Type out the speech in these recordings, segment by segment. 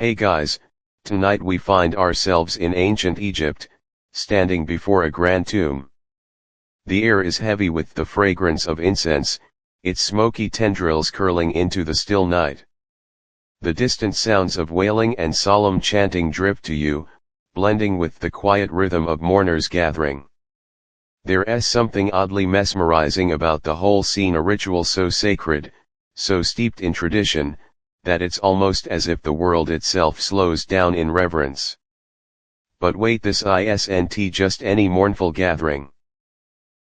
Hey guys, tonight we find ourselves in ancient Egypt, standing before a grand tomb. The air is heavy with the fragrance of incense, its smoky tendrils curling into the still night. The distant sounds of wailing and solemn chanting drift to you, blending with the quiet rhythm of mourners gathering. There is something oddly mesmerizing about the whole scene, a ritual so sacred, so steeped in tradition, that it's almost as if the world itself slows down in reverence. But wait, this isn't just any mournful gathering.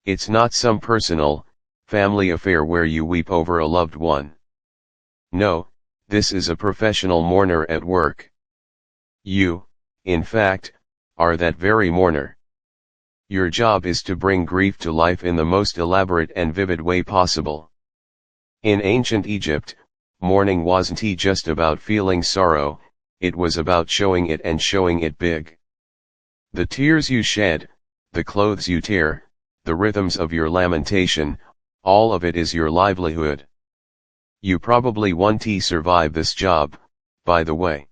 It's not some personal, family affair where you weep over a loved one. No, this is a professional mourner at work. You, in fact, are that very mourner. Your job is to bring grief to life in the most elaborate and vivid way possible. In ancient Egypt, mourning wasn't just about feeling sorrow, it was about showing it and showing it big. The tears you shed, the clothes you tear, the rhythms of your lamentation, all of it is your livelihood. You probably won't survive this job, by the way.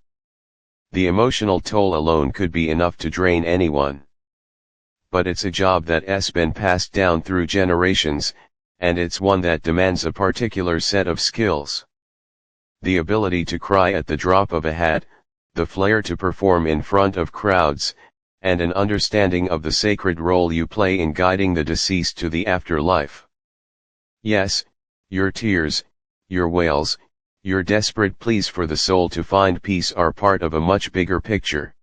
The emotional toll alone could be enough to drain anyone. But it's a job that's been passed down through generations, and it's one that demands a particular set of skills. The ability to cry at the drop of a hat, the flair to perform in front of crowds, and an understanding of the sacred role you play in guiding the deceased to the afterlife. Yes, your tears, your wails, your desperate pleas for the soul to find peace are part of a much bigger picture.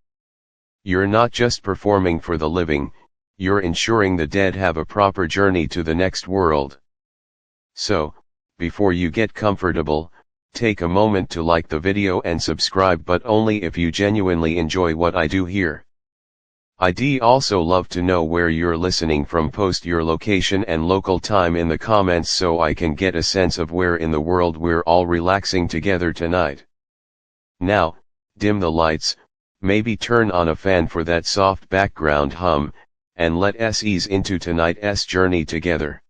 You're not just performing for the living, you're ensuring the dead have a proper journey to the next world. So, before you get comfortable, take a moment to like the video and subscribe, but only if you genuinely enjoy what I do here. I'd also love to know where you're listening from. Post your location and local time in the comments so I can get a sense of where in the world we're all relaxing together tonight. Now, dim the lights, maybe turn on a fan for that soft background hum, and let us ease into tonight's journey together.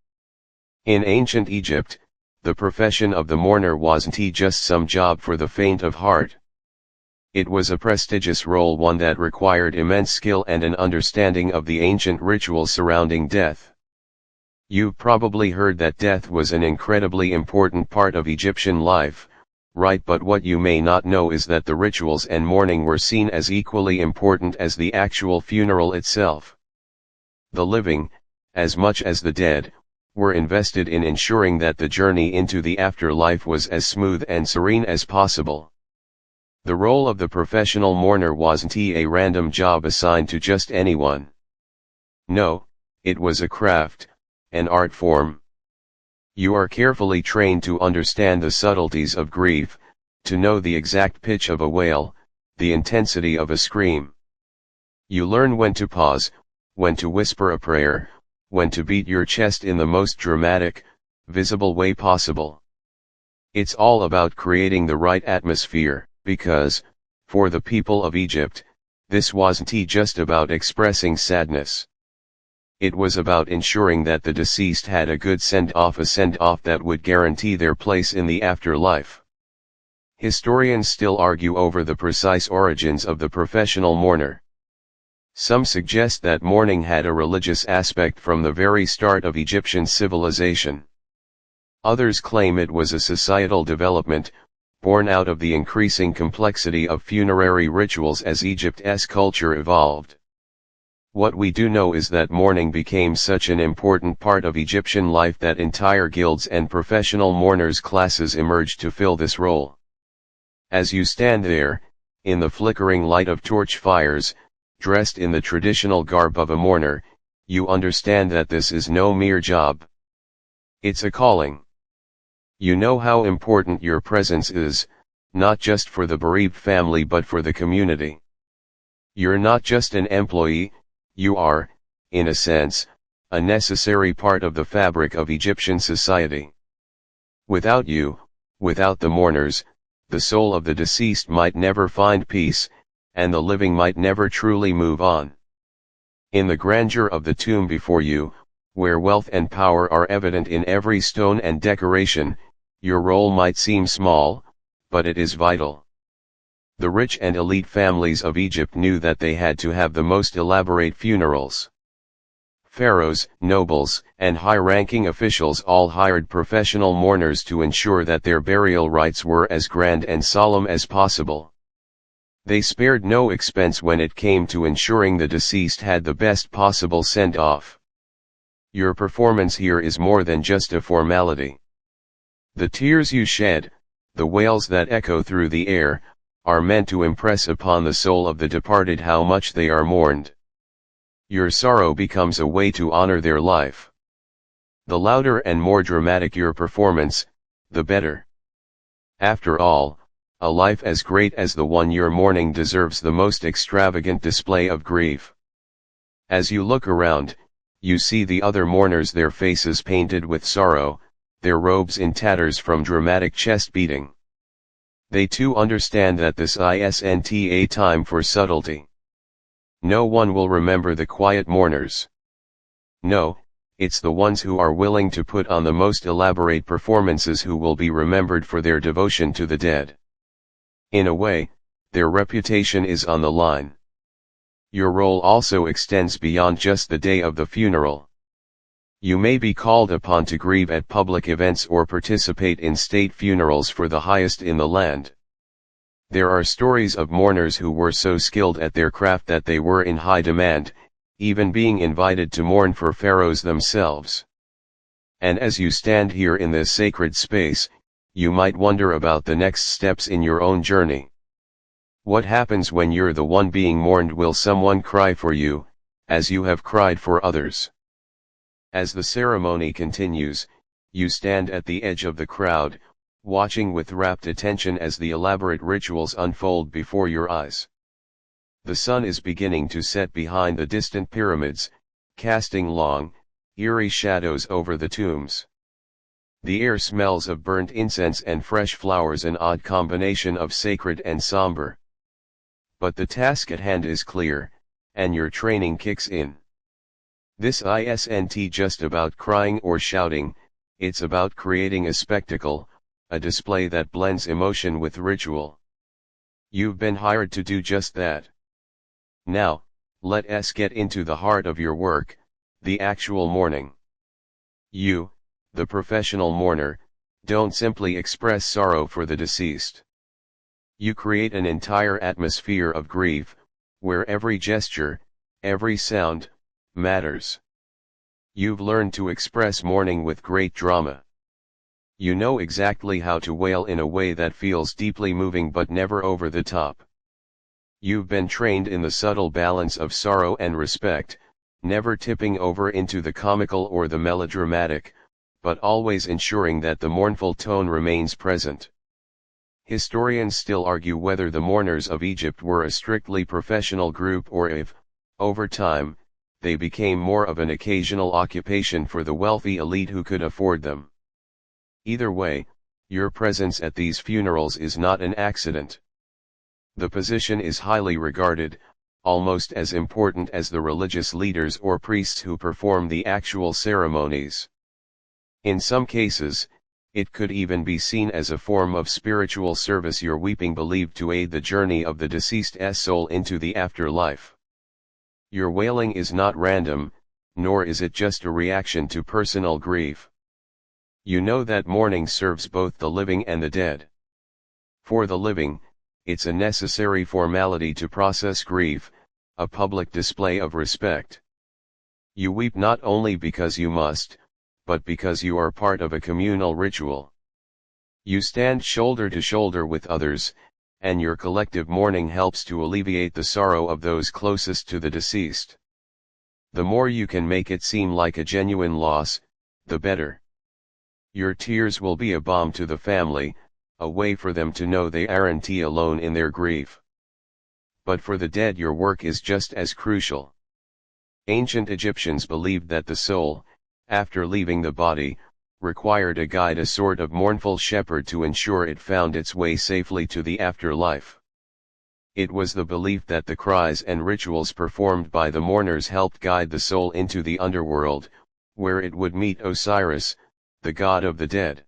In ancient Egypt, the profession of the mourner wasn't just some job for the faint of heart. It was a prestigious role, one that required immense skill and an understanding of the ancient rituals surrounding death. You've probably heard that death was an incredibly important part of Egyptian life, right? But what you may not know is that the rituals and mourning were seen as equally important as the actual funeral itself. The living, as much as the dead, were invested in ensuring that the journey into the afterlife was as smooth and serene as possible. The role of the professional mourner wasn't a random job assigned to just anyone. No, it was a craft, an art form. You are carefully trained to understand the subtleties of grief, to know the exact pitch of a wail, the intensity of a scream. You learn when to pause, when to whisper a prayer, when to beat your chest in the most dramatic, visible way possible. It's all about creating the right atmosphere, because, for the people of Egypt, this wasn't just about expressing sadness. It was about ensuring that the deceased had a good send-off, a send-off that would guarantee their place in the afterlife. Historians still argue over the precise origins of the professional mourner. Some suggest that mourning had a religious aspect from the very start of Egyptian civilization. Others claim it was a societal development, born out of the increasing complexity of funerary rituals as Egypt's culture evolved. What we do know is that mourning became such an important part of Egyptian life that entire guilds and professional mourners classes emerged to fill this role. As you stand there, in the flickering light of torch fires, dressed in the traditional garb of a mourner, you understand that this is no mere job. It's a calling. You know how important your presence is, not just for the bereaved family but for the community. You're not just an employee, you are, in a sense, a necessary part of the fabric of Egyptian society. Without you, without the mourners, the soul of the deceased might never find peace, and the living might never truly move on. In the grandeur of the tomb before you, where wealth and power are evident in every stone and decoration, your role might seem small, but it is vital. The rich and elite families of Egypt knew that they had to have the most elaborate funerals. Pharaohs, nobles, and high-ranking officials all hired professional mourners to ensure that their burial rites were as grand and solemn as possible. They spared no expense when it came to ensuring the deceased had the best possible send-off. Your performance here is more than just a formality. The tears you shed, the wails that echo through the air, are meant to impress upon the soul of the departed how much they are mourned. Your sorrow becomes a way to honor their life. The louder and more dramatic your performance, the better. After all, a life as great as the one you're mourning deserves the most extravagant display of grief. As you look around, you see the other mourners, their faces painted with sorrow, their robes in tatters from dramatic chest beating. They too understand that this isn't a time for subtlety. No one will remember the quiet mourners. No, it's the ones who are willing to put on the most elaborate performances who will be remembered for their devotion to the dead. In a way, their reputation is on the line. Your role also extends beyond just the day of the funeral. You may be called upon to grieve at public events or participate in state funerals for the highest in the land. There are stories of mourners who were so skilled at their craft that they were in high demand, even being invited to mourn for pharaohs themselves. And as you stand here in this sacred space, you might wonder about the next steps in your own journey. What happens when you're the one being mourned? Will someone cry for you, as you have cried for others? As the ceremony continues, you stand at the edge of the crowd, watching with rapt attention as the elaborate rituals unfold before your eyes. The sun is beginning to set behind the distant pyramids, casting long, eerie shadows over the tombs. The air smells of burnt incense and fresh flowers, an odd combination of sacred and somber. But the task at hand is clear, and your training kicks in. This isn't just about crying or shouting, it's about creating a spectacle, a display that blends emotion with ritual. You've been hired to do just that. Now, let us get into the heart of your work, the actual mourning. You, the professional mourner, don't simply express sorrow for the deceased. You create an entire atmosphere of grief, where every gesture, every sound, matters. You've learned to express mourning with great drama. You know exactly how to wail in a way that feels deeply moving but never over the top. You've been trained in the subtle balance of sorrow and respect, never tipping over into the comical or the melodramatic, but always ensuring that the mournful tone remains present. Historians still argue whether the mourners of Egypt were a strictly professional group or if, over time, they became more of an occasional occupation for the wealthy elite who could afford them. Either way, your presence at these funerals is not an accident. The position is highly regarded, almost as important as the religious leaders or priests who perform the actual ceremonies. In some cases, it could even be seen as a form of spiritual service, your weeping believed to aid the journey of the deceased's soul into the afterlife. Your wailing is not random, nor is it just a reaction to personal grief. You know that mourning serves both the living and the dead. For the living, it's a necessary formality to process grief, a public display of respect. You weep not only because you must, but because you are part of a communal ritual. You stand shoulder to shoulder with others, and your collective mourning helps to alleviate the sorrow of those closest to the deceased. The more you can make it seem like a genuine loss, the better. Your tears will be a balm to the family, a way for them to know they aren't alone in their grief. But for the dead, your work is just as crucial. Ancient Egyptians believed that the soul, after leaving the body, required a guide, a sort of mournful shepherd, to ensure it found its way safely to the afterlife. It was the belief that the cries and rituals performed by the mourners helped guide the soul into the underworld, where it would meet Osiris, the god of the dead.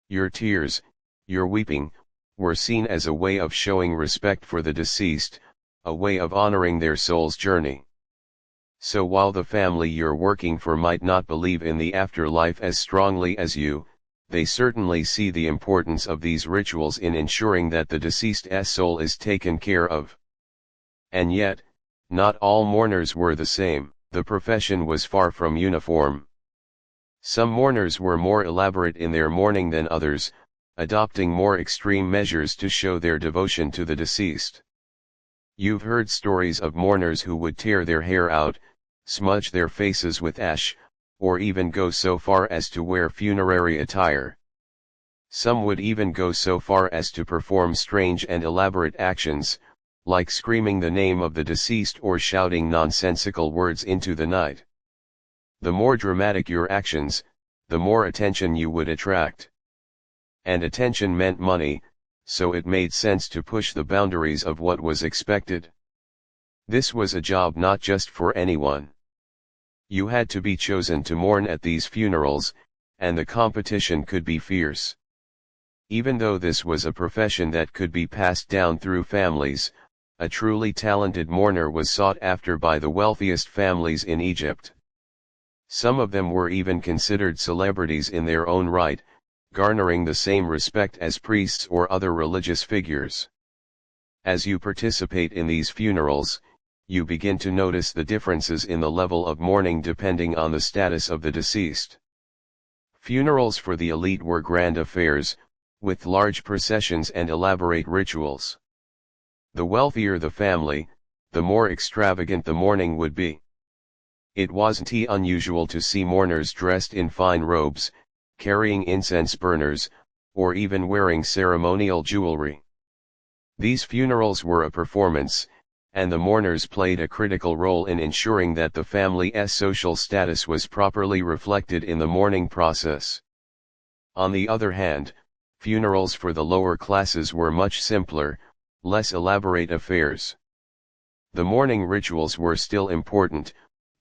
Your tears, your weeping, were seen as a way of showing respect for the deceased, a way of honoring their soul's journey. So while the family you're working for might not believe in the afterlife as strongly as you, they certainly see the importance of these rituals in ensuring that the deceased's soul is taken care of. And yet, not all mourners were the same. The profession was far from uniform. Some mourners were more elaborate in their mourning than others, adopting more extreme measures to show their devotion to the deceased. You've heard stories of mourners who would tear their hair out, smudge their faces with ash, or even go so far as to wear funerary attire. Some would even go so far as to perform strange and elaborate actions, like screaming the name of the deceased or shouting nonsensical words into the night. The more dramatic your actions, the more attention you would attract. And attention meant money, so it made sense to push the boundaries of what was expected. This was a job not just for anyone. You had to be chosen to mourn at these funerals, and the competition could be fierce. Even though this was a profession that could be passed down through families, a truly talented mourner was sought after by the wealthiest families in Egypt. Some of them were even considered celebrities in their own right, garnering the same respect as priests or other religious figures. As you participate in these funerals, you begin to notice the differences in the level of mourning depending on the status of the deceased. Funerals for the elite were grand affairs, with large processions and elaborate rituals. The wealthier the family, the more extravagant the mourning would be. It wasn't unusual to see mourners dressed in fine robes, carrying incense burners, or even wearing ceremonial jewelry. These funerals were a performance, and the mourners played a critical role in ensuring that the family's social status was properly reflected in the mourning process. On the other hand, funerals for the lower classes were much simpler, less elaborate affairs. The mourning rituals were still important,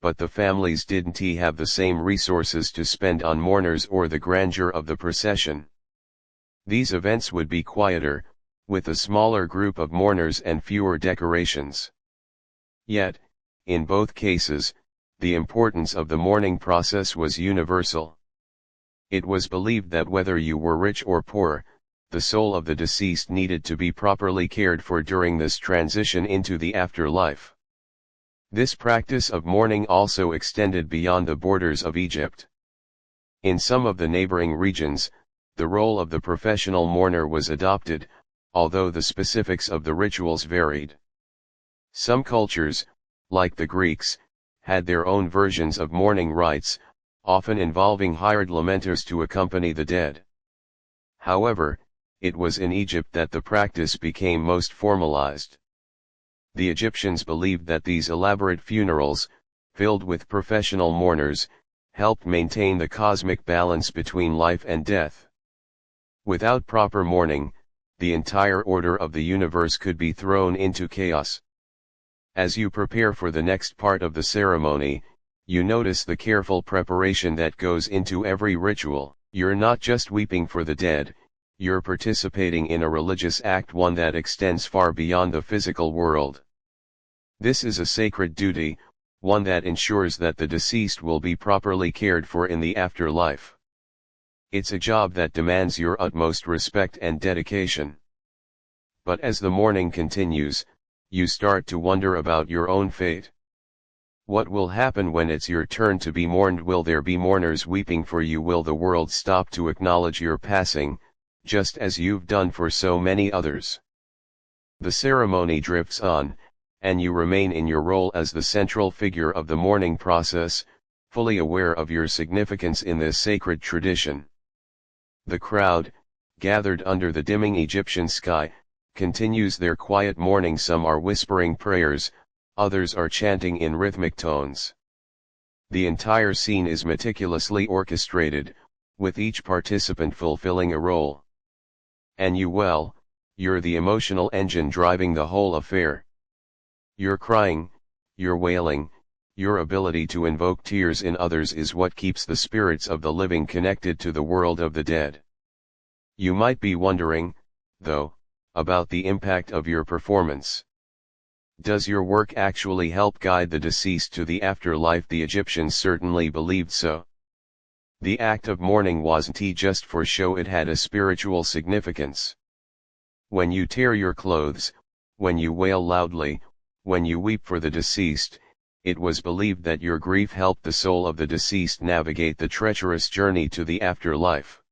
but the families didn't have the same resources to spend on mourners or the grandeur of the procession. These events would be quieter, with a smaller group of mourners and fewer decorations. Yet, in both cases, the importance of the mourning process was universal. It was believed that whether you were rich or poor, the soul of the deceased needed to be properly cared for during this transition into the afterlife. This practice of mourning also extended beyond the borders of Egypt. In some of the neighboring regions, the role of the professional mourner was adopted, although the specifics of the rituals varied. Some cultures, like the Greeks, had their own versions of mourning rites, often involving hired lamenters to accompany the dead. However, it was in Egypt that the practice became most formalized. The Egyptians believed that these elaborate funerals, filled with professional mourners, helped maintain the cosmic balance between life and death. Without proper mourning, the entire order of the universe could be thrown into chaos. As you prepare for the next part of the ceremony, you notice the careful preparation that goes into every ritual. You're not just weeping for the dead, you're participating in a religious act, one that extends far beyond the physical world. This is a sacred duty, one that ensures that the deceased will be properly cared for in the afterlife. It's a job that demands your utmost respect and dedication. But as the mourning continues, you start to wonder about your own fate. What will happen when it's your turn to be mourned? Will there be mourners weeping for you? Will the world stop to acknowledge your passing, just as you've done for so many others? The ceremony drifts on, and you remain in your role as the central figure of the mourning process, fully aware of your significance in this sacred tradition. The crowd, gathered under the dimming Egyptian sky, continues their quiet mourning. Some are whispering prayers, others are chanting in rhythmic tones. The entire scene is meticulously orchestrated, with each participant fulfilling a role. And you're the emotional engine driving the whole affair. Your crying, your wailing, your ability to invoke tears in others is what keeps the spirits of the living connected to the world of the dead. You might be wondering, though, about the impact of your performance. Does your work actually help guide the deceased to the afterlife? The Egyptians certainly believed so. The act of mourning wasn't just for show, it had a spiritual significance. When you tear your clothes, when you wail loudly, when you weep for the deceased, it was believed that your grief helped the soul of the deceased navigate the treacherous journey to the afterlife.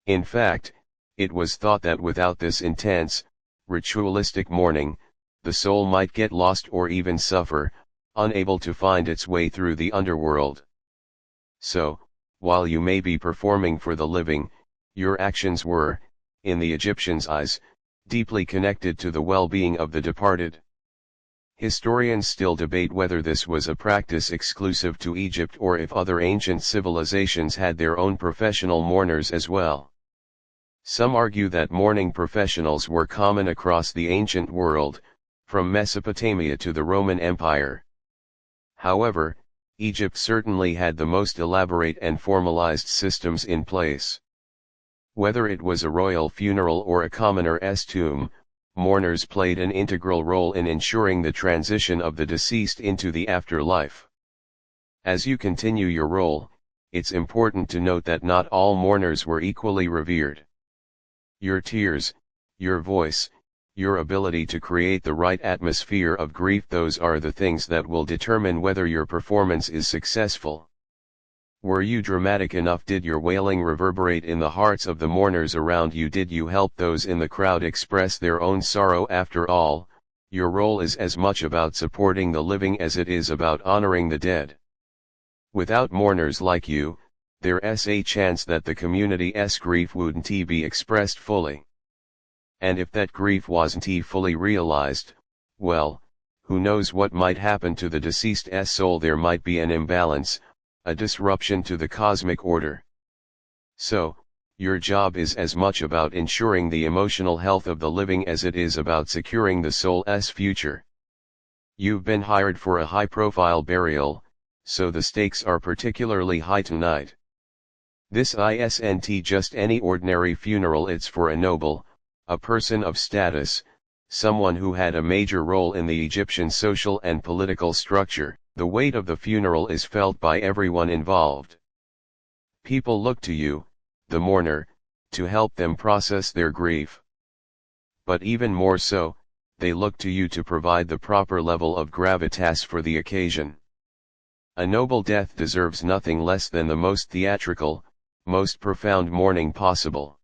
In fact, it was thought that without this intense, ritualistic mourning, the soul might get lost or even suffer, unable to find its way through the underworld. So, while you may be performing for the living, your actions were, in the Egyptians' eyes, deeply connected to the well-being of the departed. Historians still debate whether this was a practice exclusive to Egypt or if other ancient civilizations had their own professional mourners as well. Some argue that mourning professionals were common across the ancient world, from Mesopotamia to the Roman Empire. However, Egypt certainly had the most elaborate and formalized systems in place. Whether it was a royal funeral or a commoner's tomb, mourners played an integral role in ensuring the transition of the deceased into the afterlife. As you continue your role, it's important to note that not all mourners were equally revered. Your tears, your voice, your ability to create the right atmosphere of grief, those are the things that will determine whether your performance is successful. Were you dramatic enough? Did your wailing reverberate in the hearts of the mourners around you? Did you help those in the crowd express their own sorrow? After all, your role is as much about supporting the living as it is about honoring the dead. Without mourners like you, there's a chance that the community's grief wouldn't be expressed fully. And if that grief wasn't fully realized, well, who knows what might happen to the deceased's soul? There might be an imbalance, a disruption to the cosmic order. So, your job is as much about ensuring the emotional health of the living as it is about securing the soul's future. You've been hired for a high-profile burial, so the stakes are particularly high tonight. This isn't just any ordinary funeral, it's for a noble, a person of status, someone who had a major role in the Egyptian social and political structure. The weight of the funeral is felt by everyone involved. People look to you, the mourner, to help them process their grief. But even more so, they look to you to provide the proper level of gravitas for the occasion. A noble death deserves nothing less than the most theatrical, most profound mourning possible.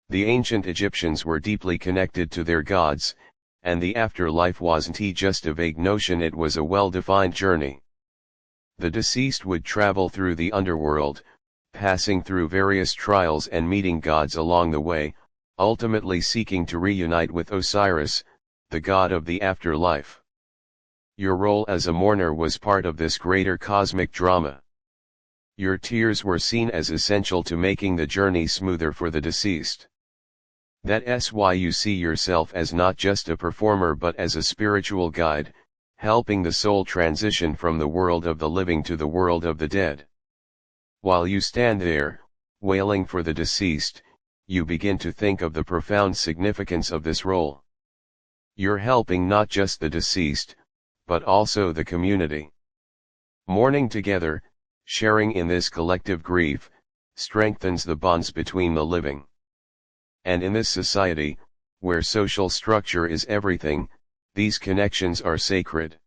The ancient Egyptians were deeply connected to their gods, and the afterlife wasn't just a vague notion, it was a well-defined journey. The deceased would travel through the underworld, passing through various trials and meeting gods along the way, ultimately seeking to reunite with Osiris, the god of the afterlife. Your role as a mourner was part of this greater cosmic drama. Your tears were seen as essential to making the journey smoother for the deceased. That's why you see yourself as not just a performer but as a spiritual guide, helping the soul transition from the world of the living to the world of the dead. While you stand there, wailing for the deceased, you begin to think of the profound significance of this role. You're helping not just the deceased, but also the community. Mourning together, sharing in this collective grief, strengthens the bonds between the living. And in this society, where social structure is everything, these connections are sacred.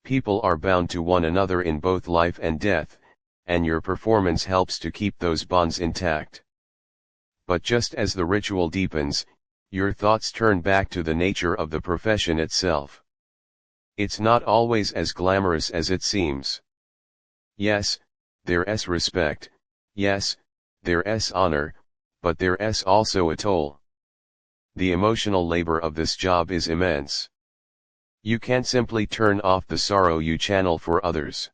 People are bound to one another in both life and death, and your performance helps to keep those bonds intact. But just as the ritual deepens, your thoughts turn back to the nature of the profession itself. It's not always as glamorous as it seems. Yes, there's respect, yes, there's honor, but there's also a toll. The emotional labor of this job is immense. You can't simply turn off the sorrow you channel for others.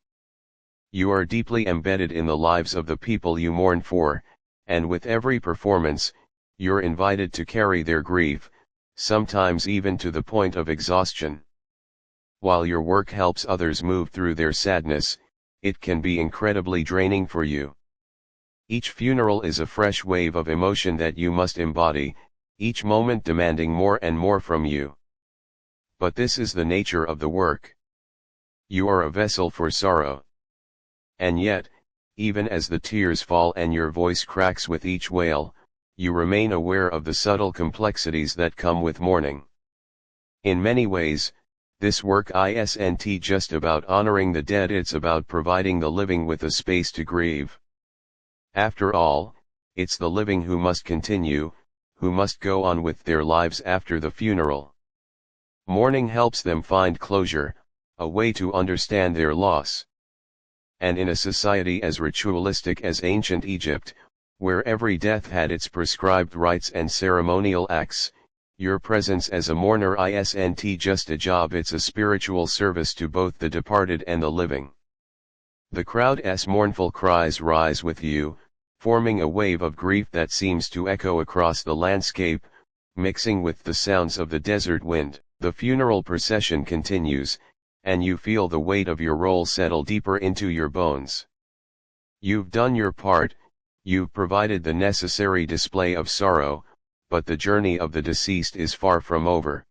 You are deeply embedded in the lives of the people you mourn for, and with every performance, you're invited to carry their grief, sometimes even to the point of exhaustion. While your work helps others move through their sadness, it can be incredibly draining for you. Each funeral is a fresh wave of emotion that you must embody, each moment demanding more and more from you. But this is the nature of the work. You are a vessel for sorrow. And yet, even as the tears fall and your voice cracks with each wail, you remain aware of the subtle complexities that come with mourning. In many ways, this work isn't just about honoring the dead, it's about providing the living with a space to grieve. After all, it's the living who must continue, who must go on with their lives after the funeral. Mourning helps them find closure, a way to understand their loss. And in a society as ritualistic as ancient Egypt, where every death had its prescribed rites and ceremonial acts, your presence as a mourner isn't just a job, it's a spiritual service to both the departed and the living. The crowd's mournful cries rise with you, forming a wave of grief that seems to echo across the landscape, mixing with the sounds of the desert wind. The funeral procession continues, and you feel the weight of your role settle deeper into your bones. You've done your part, you've provided the necessary display of sorrow, but the journey of the deceased is far from over.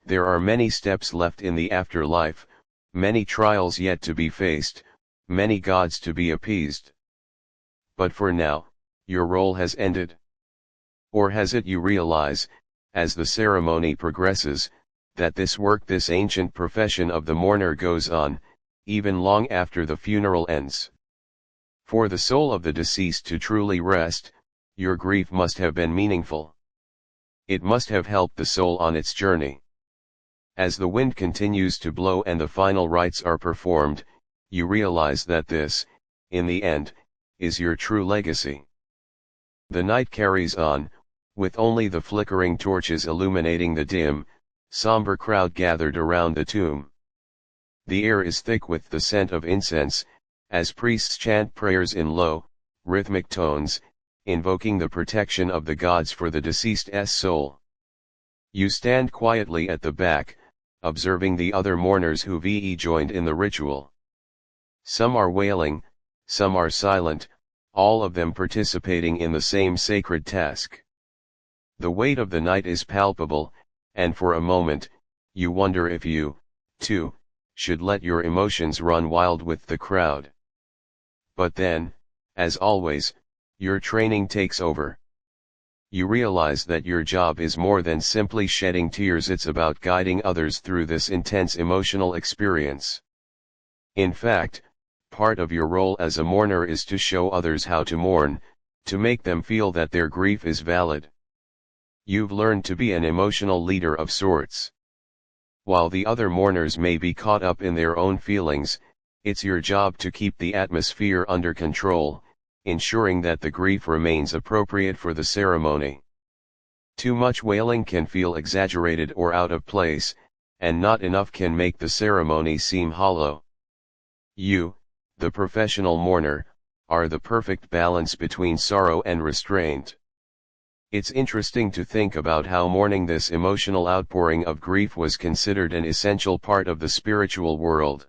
There are many steps left in the afterlife, many trials yet to be faced, many gods to be appeased. But for now, your role has ended. Or has it? You realize, as the ceremony progresses, that this work, this ancient profession of the mourner goes on, even long after the funeral ends. For the soul of the deceased to truly rest, your grief must have been meaningful. It must have helped the soul on its journey. As the wind continues to blow and the final rites are performed, you realize that this, in the end, is your true legacy. The night carries on, with only the flickering torches illuminating the dim, somber crowd gathered around the tomb. The air is thick with the scent of incense, as priests chant prayers in low, rhythmic tones, invoking the protection of the gods for the deceased's soul. You stand quietly at the back, observing the other mourners who've joined in the ritual. Some are wailing, some are silent, all of them participating in the same sacred task. The weight of the night is palpable, and for a moment, you wonder if you, too, should let your emotions run wild with the crowd. But then, as always, your training takes over. You realize that your job is more than simply shedding tears, it's about guiding others through this intense emotional experience. In fact, part of your role as a mourner is to show others how to mourn, to make them feel that their grief is valid. You've learned to be an emotional leader of sorts. While the other mourners may be caught up in their own feelings, it's your job to keep the atmosphere under control, ensuring that the grief remains appropriate for the ceremony. Too much wailing can feel exaggerated or out of place, and not enough can make the ceremony seem hollow. You, the professional mourner, are the perfect balance between sorrow and restraint. It's interesting to think about how mourning, this emotional outpouring of grief, was considered an essential part of the spiritual world.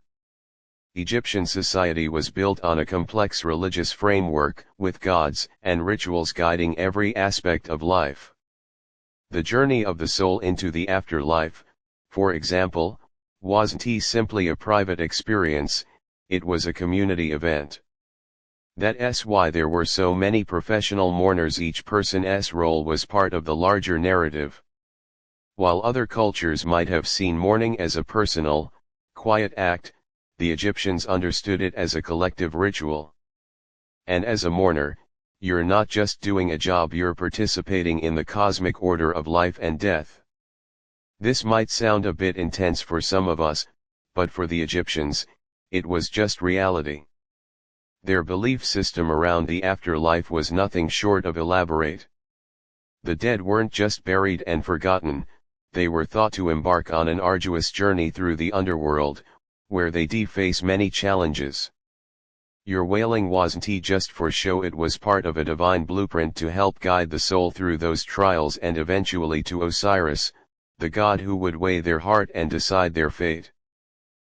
Egyptian society was built on a complex religious framework, with gods and rituals guiding every aspect of life. The journey of the soul into the afterlife, for example, wasn't simply a private experience, it was a community event. That's why there were so many professional mourners. Each person's role was part of the larger narrative. While other cultures might have seen mourning as a personal, quiet act, the Egyptians understood it as a collective ritual. And as a mourner, you're not just doing a job, you're participating in the cosmic order of life and death. This might sound a bit intense for some of us, but for the Egyptians, it was just reality. Their belief system around the afterlife was nothing short of elaborate. The dead weren't just buried and forgotten, they were thought to embark on an arduous journey through the underworld, where they'd face many challenges. Your wailing wasn't just for show, it was part of a divine blueprint to help guide the soul through those trials and eventually to Osiris, the god who would weigh their heart and decide their fate.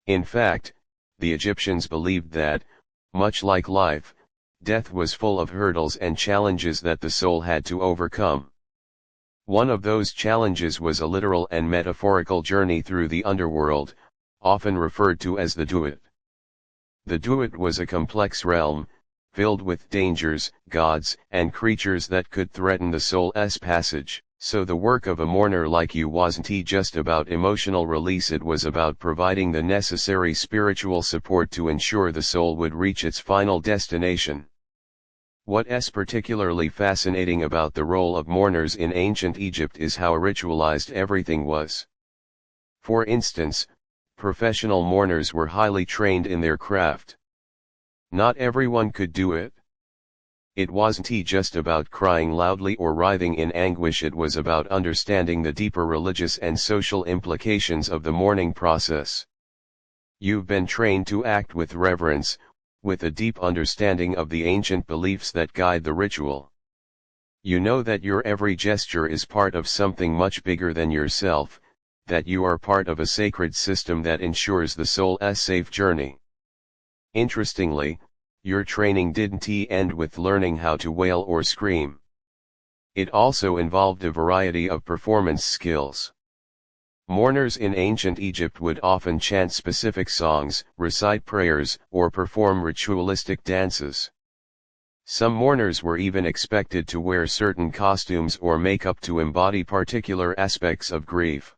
In fact, the Egyptians believed that, much like life, death was full of hurdles and challenges that the soul had to overcome. One of those challenges was a literal and metaphorical journey through the underworld, often referred to as the Duat. The Duat was a complex realm, filled with dangers, gods, and creatures that could threaten the soul's passage. So the work of a mourner like you wasn't just about emotional release, it was about providing the necessary spiritual support to ensure the soul would reach its final destination. What's particularly fascinating about the role of mourners in ancient Egypt is how ritualized everything was. For instance, professional mourners were highly trained in their craft. Not everyone could do it. It wasn't just about crying loudly or writhing in anguish, it was about understanding the deeper religious and social implications of the mourning process. You've been trained to act with reverence, with a deep understanding of the ancient beliefs that guide the ritual. You know that your every gesture is part of something much bigger than yourself, that you are part of a sacred system that ensures the soul's safe journey. Interestingly, your training didn't end with learning how to wail or scream. It also involved a variety of performance skills. Mourners in ancient Egypt would often chant specific songs, recite prayers, or perform ritualistic dances. Some mourners were even expected to wear certain costumes or makeup to embody particular aspects of grief.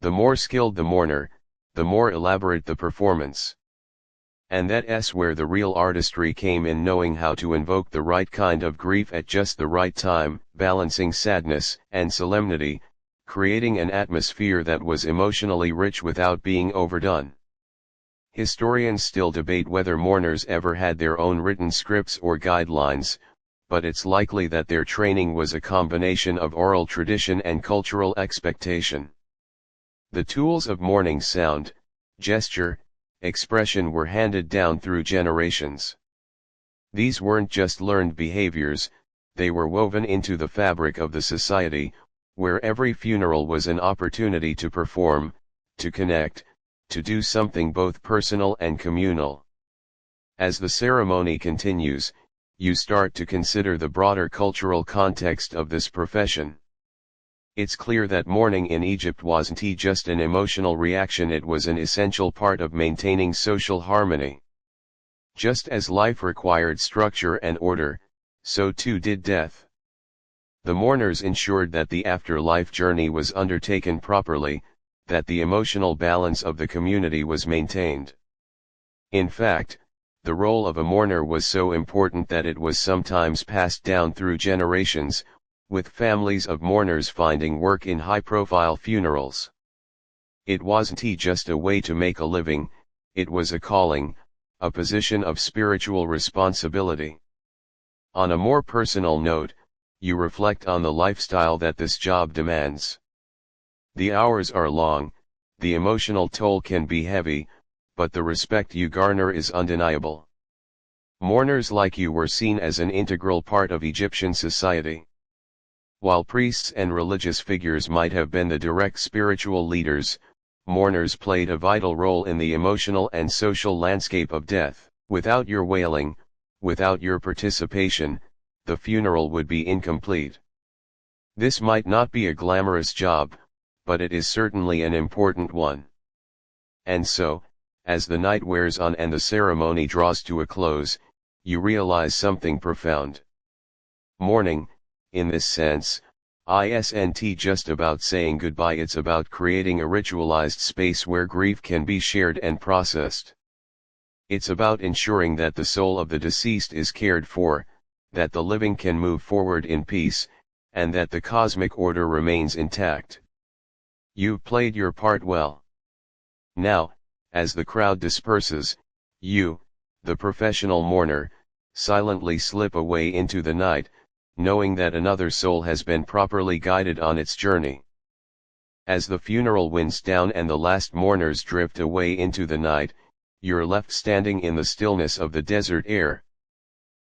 The more skilled the mourner, the more elaborate the performance. And that's where the real artistry came in, knowing how to invoke the right kind of grief at just the right time, balancing sadness and solemnity, creating an atmosphere that was emotionally rich without being overdone. Historians still debate whether mourners ever had their own written scripts or guidelines, but it's likely that their training was a combination of oral tradition and cultural expectation. The tools of mourning, sound, gesture, expression, were handed down through generations. These weren't just learned behaviors, they were woven into the fabric of the society, where every funeral was an opportunity to perform, to connect, to do something both personal and communal. As the ceremony continues, you start to consider the broader cultural context of this profession. It's clear that mourning in Egypt wasn't just an emotional reaction, it was an essential part of maintaining social harmony. Just as life required structure and order, so too did death. The mourners ensured that the afterlife journey was undertaken properly, that the emotional balance of the community was maintained. In fact, the role of a mourner was so important that it was sometimes passed down through generations, with families of mourners finding work in high-profile funerals. It wasn't just a way to make a living, it was a calling, a position of spiritual responsibility. On a more personal note, you reflect on the lifestyle that this job demands. The hours are long, the emotional toll can be heavy, but the respect you garner is undeniable. Mourners like you were seen as an integral part of Egyptian society. While priests and religious figures might have been the direct spiritual leaders, mourners played a vital role in the emotional and social landscape of death. Without your wailing, without your participation, the funeral would be incomplete. This might not be a glamorous job, but it is certainly an important one. And so, as the night wears on and the ceremony draws to a close, you realize something profound. Mourning, in this sense, isn't just about saying goodbye, it's about creating a ritualized space where grief can be shared and processed. It's about ensuring that the soul of the deceased is cared for, that the living can move forward in peace, and that the cosmic order remains intact. You've played your part well. Now, as the crowd disperses, you, the professional mourner, silently slip away into the night, knowing that another soul has been properly guided on its journey. As the funeral winds down and the last mourners drift away into the night, you're left standing in the stillness of the desert air.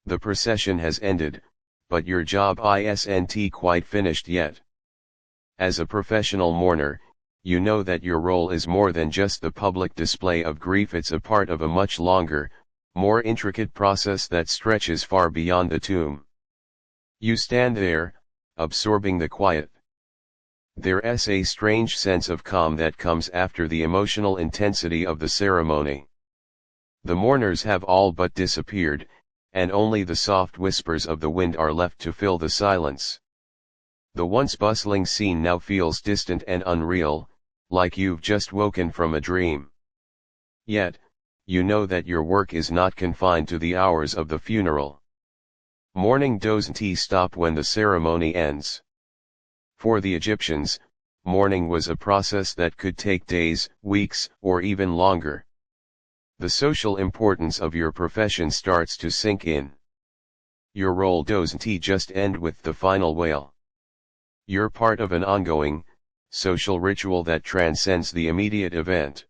The procession has ended, but your job isn't quite finished yet. As a professional mourner, you know that your role is more than just the public display of grief, it's a part of a much longer, more intricate process that stretches far beyond the tomb. You stand there, absorbing the quiet, There's a strange sense of calm that comes after the emotional intensity of the ceremony. The mourners have all but disappeared, and only the soft whispers of the wind are left to fill the silence. The once bustling scene now feels distant and unreal, like you've just woken from a dream. Yet, you know that your work is not confined to the hours of the funeral. Mourning doesn't stop when the ceremony ends. For the Egyptians, mourning was a process that could take days, weeks, or even longer. The social importance of your profession starts to sink in. Your role doesn't just end with the final wail. You're part of an ongoing, social ritual that transcends the immediate event.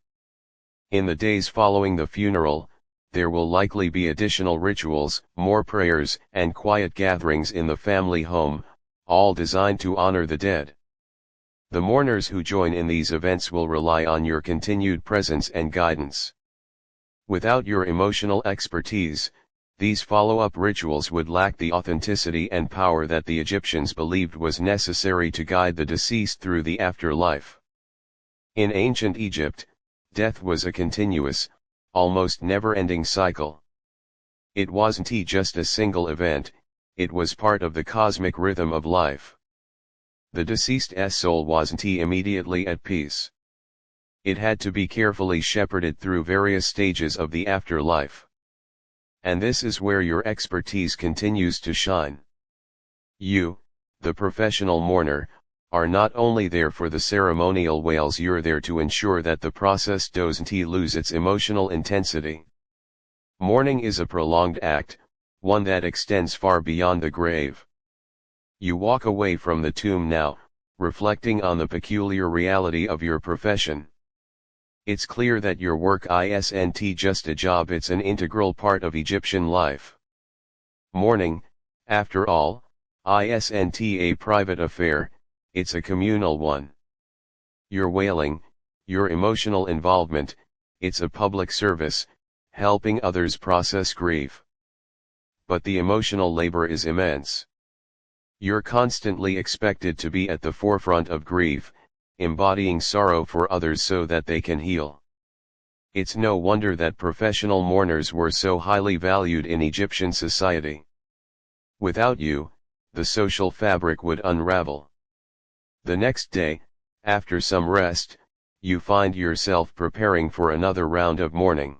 In the days following the funeral, there will likely be additional rituals, more prayers, and quiet gatherings in the family home, all designed to honor the dead. The mourners who join in these events will rely on your continued presence and guidance. Without your emotional expertise, these follow-up rituals would lack the authenticity and power that the Egyptians believed was necessary to guide the deceased through the afterlife. In ancient Egypt, death was a continuous, almost never-ending cycle. It wasn't just a single event, it was part of the cosmic rhythm of life. The deceased's soul wasn't immediately at peace. It had to be carefully shepherded through various stages of the afterlife. And this is where your expertise continues to shine. You, the professional mourner, are not only there for the ceremonial wails, you're there to ensure that the process doesn't lose its emotional intensity. Mourning is a prolonged act, one that extends far beyond the grave. You walk away from the tomb now, reflecting on the peculiar reality of your profession. It's clear that your work isn't just a job, it's an integral part of Egyptian life. Mourning, after all, isn't a private affair, it's a communal one. Your wailing, your emotional involvement, it's a public service, helping others process grief. But the emotional labor is immense. You're constantly expected to be at the forefront of grief, embodying sorrow for others so that they can heal. It's no wonder that professional mourners were so highly valued in Egyptian society. Without you, the social fabric would unravel. The next day, after some rest, you find yourself preparing for another round of mourning.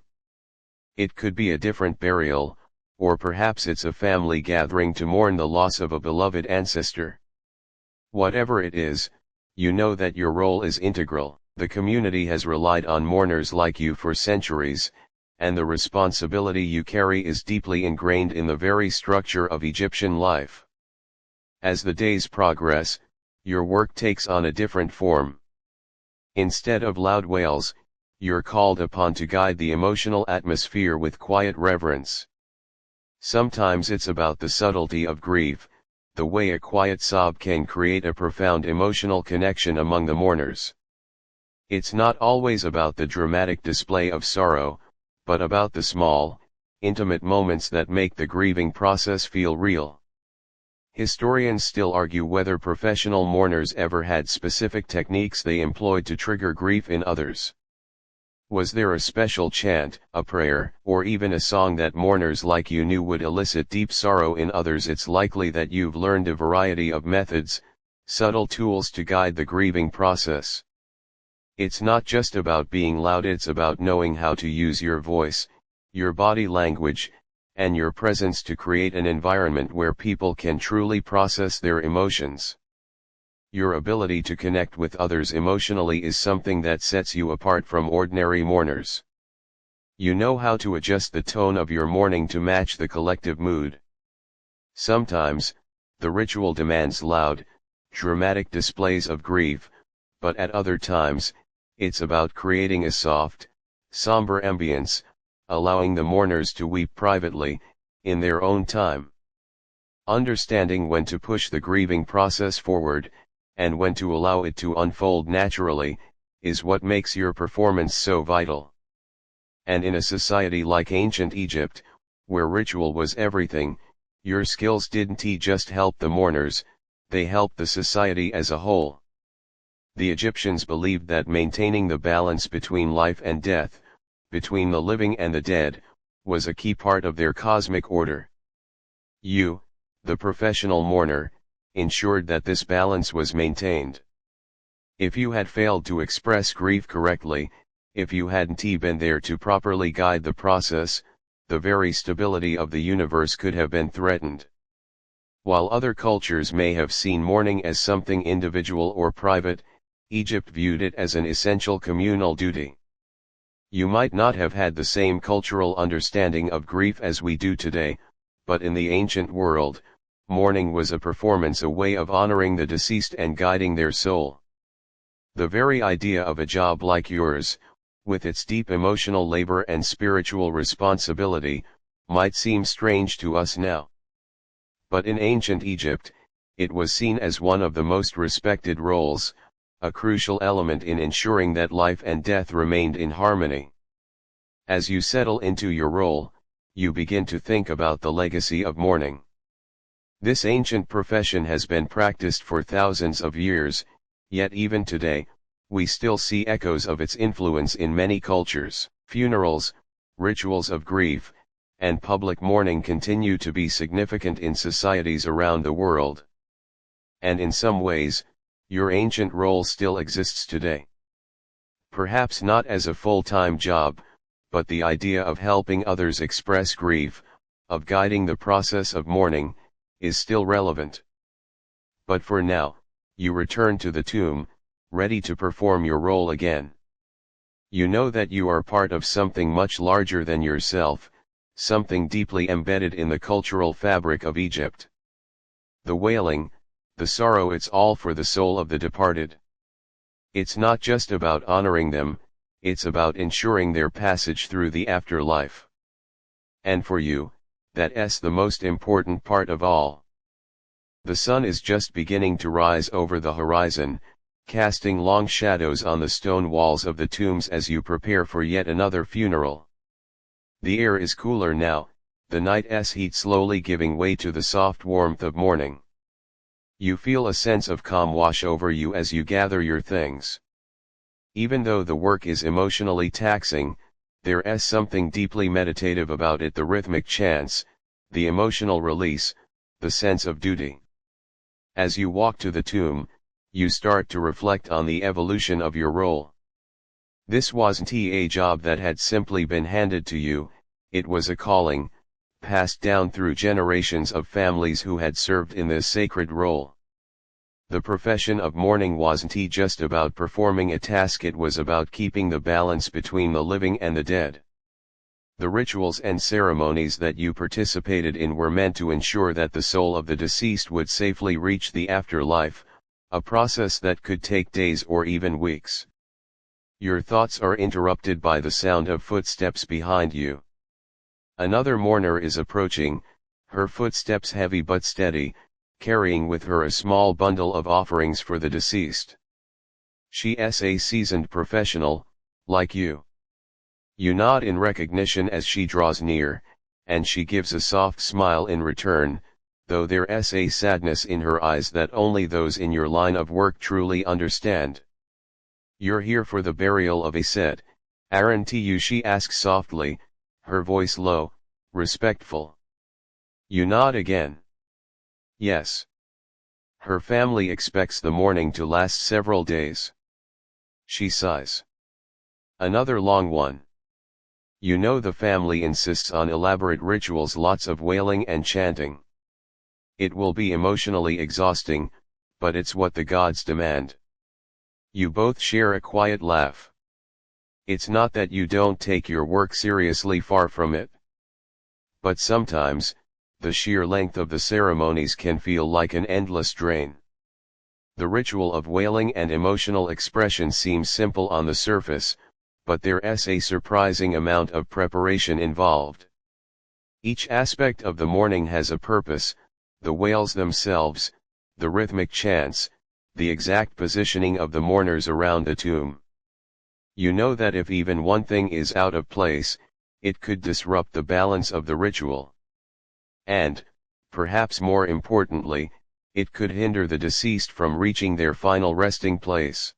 It could be a different burial, or perhaps it's a family gathering to mourn the loss of a beloved ancestor. Whatever it is, you know that your role is integral. The community has relied on mourners like you for centuries, and the responsibility you carry is deeply ingrained in the very structure of Egyptian life. As the days progress, your work takes on a different form. Instead of loud wails, you're called upon to guide the emotional atmosphere with quiet reverence. Sometimes it's about the subtlety of grief, the way a quiet sob can create a profound emotional connection among the mourners. It's not always about the dramatic display of sorrow, but about the small, intimate moments that make the grieving process feel real. Historians still argue whether professional mourners ever had specific techniques they employed to trigger grief in others. Was there a special chant, a prayer, or even a song that mourners like you knew would elicit deep sorrow in others? It's likely that you've learned a variety of methods, subtle tools to guide the grieving process. It's not just about being loud, it's about knowing how to use your voice, your body language, and your presence to create an environment where people can truly process their emotions. Your ability to connect with others emotionally is something that sets you apart from ordinary mourners. You know how to adjust the tone of your mourning to match the collective mood. Sometimes, the ritual demands loud, dramatic displays of grief, but at other times, it's about creating a soft, somber ambience, allowing the mourners to weep privately, in their own time. Understanding when to push the grieving process forward, and when to allow it to unfold naturally, is what makes your performance so vital. And in a society like ancient Egypt, where ritual was everything, your skills didn't just help the mourners, they helped the society as a whole. The Egyptians believed that maintaining the balance between life and death, between the living and the dead, was a key part of their cosmic order. You, the professional mourner, ensured that this balance was maintained. If you had failed to express grief correctly, if you hadn't been there to properly guide the process, the very stability of the universe could have been threatened. While other cultures may have seen mourning as something individual or private, Egypt viewed it as an essential communal duty. You might not have had the same cultural understanding of grief as we do today, but in the ancient world, mourning was a performance, a way of honoring the deceased and guiding their soul. The very idea of a job like yours, with its deep emotional labor and spiritual responsibility, might seem strange to us now. But in ancient Egypt, it was seen as one of the most respected roles, a crucial element in ensuring that life and death remained in harmony. As you settle into your role, you begin to think about the legacy of mourning. This ancient profession has been practiced for thousands of years, yet even today, we still see echoes of its influence in many cultures. Funerals, rituals of grief, and public mourning continue to be significant in societies around the world. And in some ways, your ancient role still exists today. Perhaps not as a full-time job, but the idea of helping others express grief, of guiding the process of mourning, is still relevant. But for now, you return to the tomb, ready to perform your role again. You know that you are part of something much larger than yourself, something deeply embedded in the cultural fabric of Egypt. The wailing, the sorrow, it's all for the soul of the departed. It's not just about honoring them, it's about ensuring their passage through the afterlife. And for you, that's the most important part of all. The sun is just beginning to rise over the horizon, casting long shadows on the stone walls of the tombs as you prepare for yet another funeral. The air is cooler now, the night's heat slowly giving way to the soft warmth of morning. You feel a sense of calm wash over you as you gather your things. Even though the work is emotionally taxing, there's something deeply meditative about it, the rhythmic chants, the emotional release, the sense of duty. As you walk to the tomb, you start to reflect on the evolution of your role. This wasn't a job that had simply been handed to you, it was a calling, passed down through generations of families who had served in this sacred role. The profession of mourning wasn't just about performing a task, it was about keeping the balance between the living and the dead. The rituals and ceremonies that you participated in were meant to ensure that the soul of the deceased would safely reach the afterlife, a process that could take days or even weeks. Your thoughts are interrupted by the sound of footsteps behind you. Another mourner is approaching, her footsteps heavy but steady, carrying with her a small bundle of offerings for the deceased. She's a seasoned professional, like you. You nod in recognition as she draws near, and she gives a soft smile in return, though there's a sadness in her eyes that only those in your line of work truly understand. You're here for the burial of a said, aren't you? She asks softly, her voice low, respectful. You nod again. Yes. Her family expects the mourning to last several days. She sighs. Another long one. You know the family insists on elaborate rituals, lots of wailing and chanting. It will be emotionally exhausting, but it's what the gods demand. You both share a quiet laugh. It's not that you don't take your work seriously, far from it. But sometimes, the sheer length of the ceremonies can feel like an endless drain. The ritual of wailing and emotional expression seems simple on the surface, but there's a surprising amount of preparation involved. Each aspect of the mourning has a purpose, the wails themselves, the rhythmic chants, the exact positioning of the mourners around the tomb. You know that if even one thing is out of place, it could disrupt the balance of the ritual. And, perhaps more importantly, it could hinder the deceased from reaching their final resting place.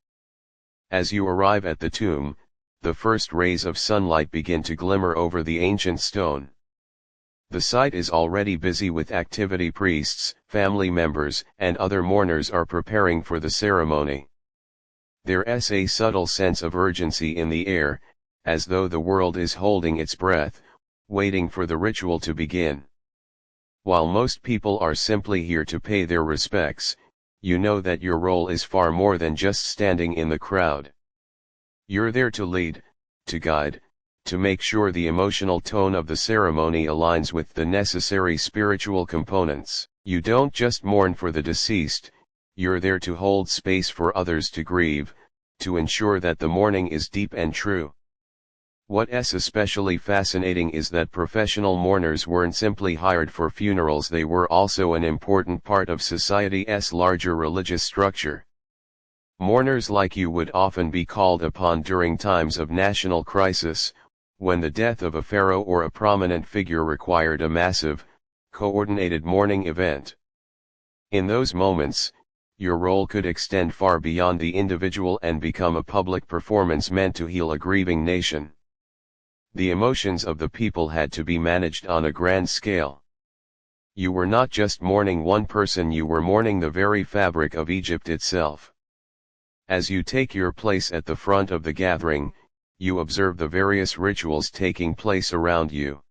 As you arrive at the tomb, the first rays of sunlight begin to glimmer over the ancient stone. The site is already busy with activity. Priests, family members, and other mourners are preparing for the ceremony. There is a subtle sense of urgency in the air, as though the world is holding its breath, waiting for the ritual to begin. While most people are simply here to pay their respects, you know that your role is far more than just standing in the crowd. You're there to lead, to guide, to make sure the emotional tone of the ceremony aligns with the necessary spiritual components. You don't just mourn for the deceased, you're there to hold space for others to grieve, to ensure that the mourning is deep and true. What's especially fascinating is that professional mourners weren't simply hired for funerals, they were also an important part of society's larger religious structure. Mourners like you would often be called upon during times of national crisis, when the death of a pharaoh or a prominent figure required a massive, coordinated mourning event. In those moments, your role could extend far beyond the individual and become a public performance meant to heal a grieving nation. The emotions of the people had to be managed on a grand scale. You were not just mourning one person, you were mourning the very fabric of Egypt itself. As you take your place at the front of the gathering, you observe the various rituals taking place around you.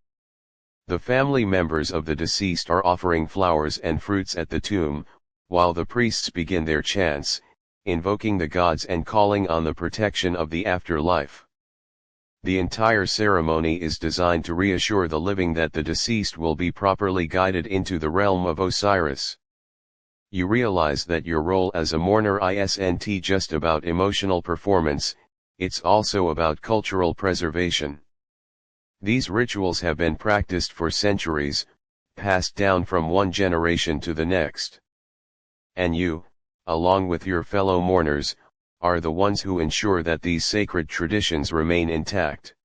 The family members of the deceased are offering flowers and fruits at the tomb, while the priests begin their chants, invoking the gods and calling on the protection of the afterlife. The entire ceremony is designed to reassure the living that the deceased will be properly guided into the realm of Osiris. You realize that your role as a mourner isn't just about emotional performance, it's also about cultural preservation. These rituals have been practiced for centuries, passed down from one generation to the next. And you, along with your fellow mourners, are the ones who ensure that these sacred traditions remain intact.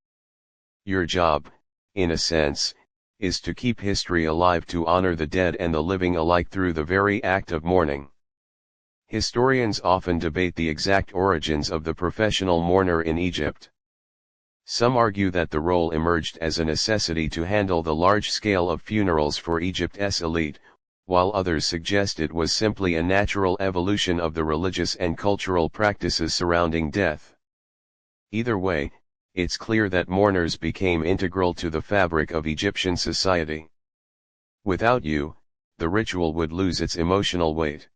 Your job, in a sense, is to keep history alive, to honor the dead and the living alike through the very act of mourning. Historians often debate the exact origins of the professional mourner in Egypt. Some argue that the role emerged as a necessity to handle the large scale of funerals for Egypt's elite, while others suggest it was simply a natural evolution of the religious and cultural practices surrounding death. Either way, it's clear that mourners became integral to the fabric of Egyptian society. Without you, the ritual would lose its emotional weight.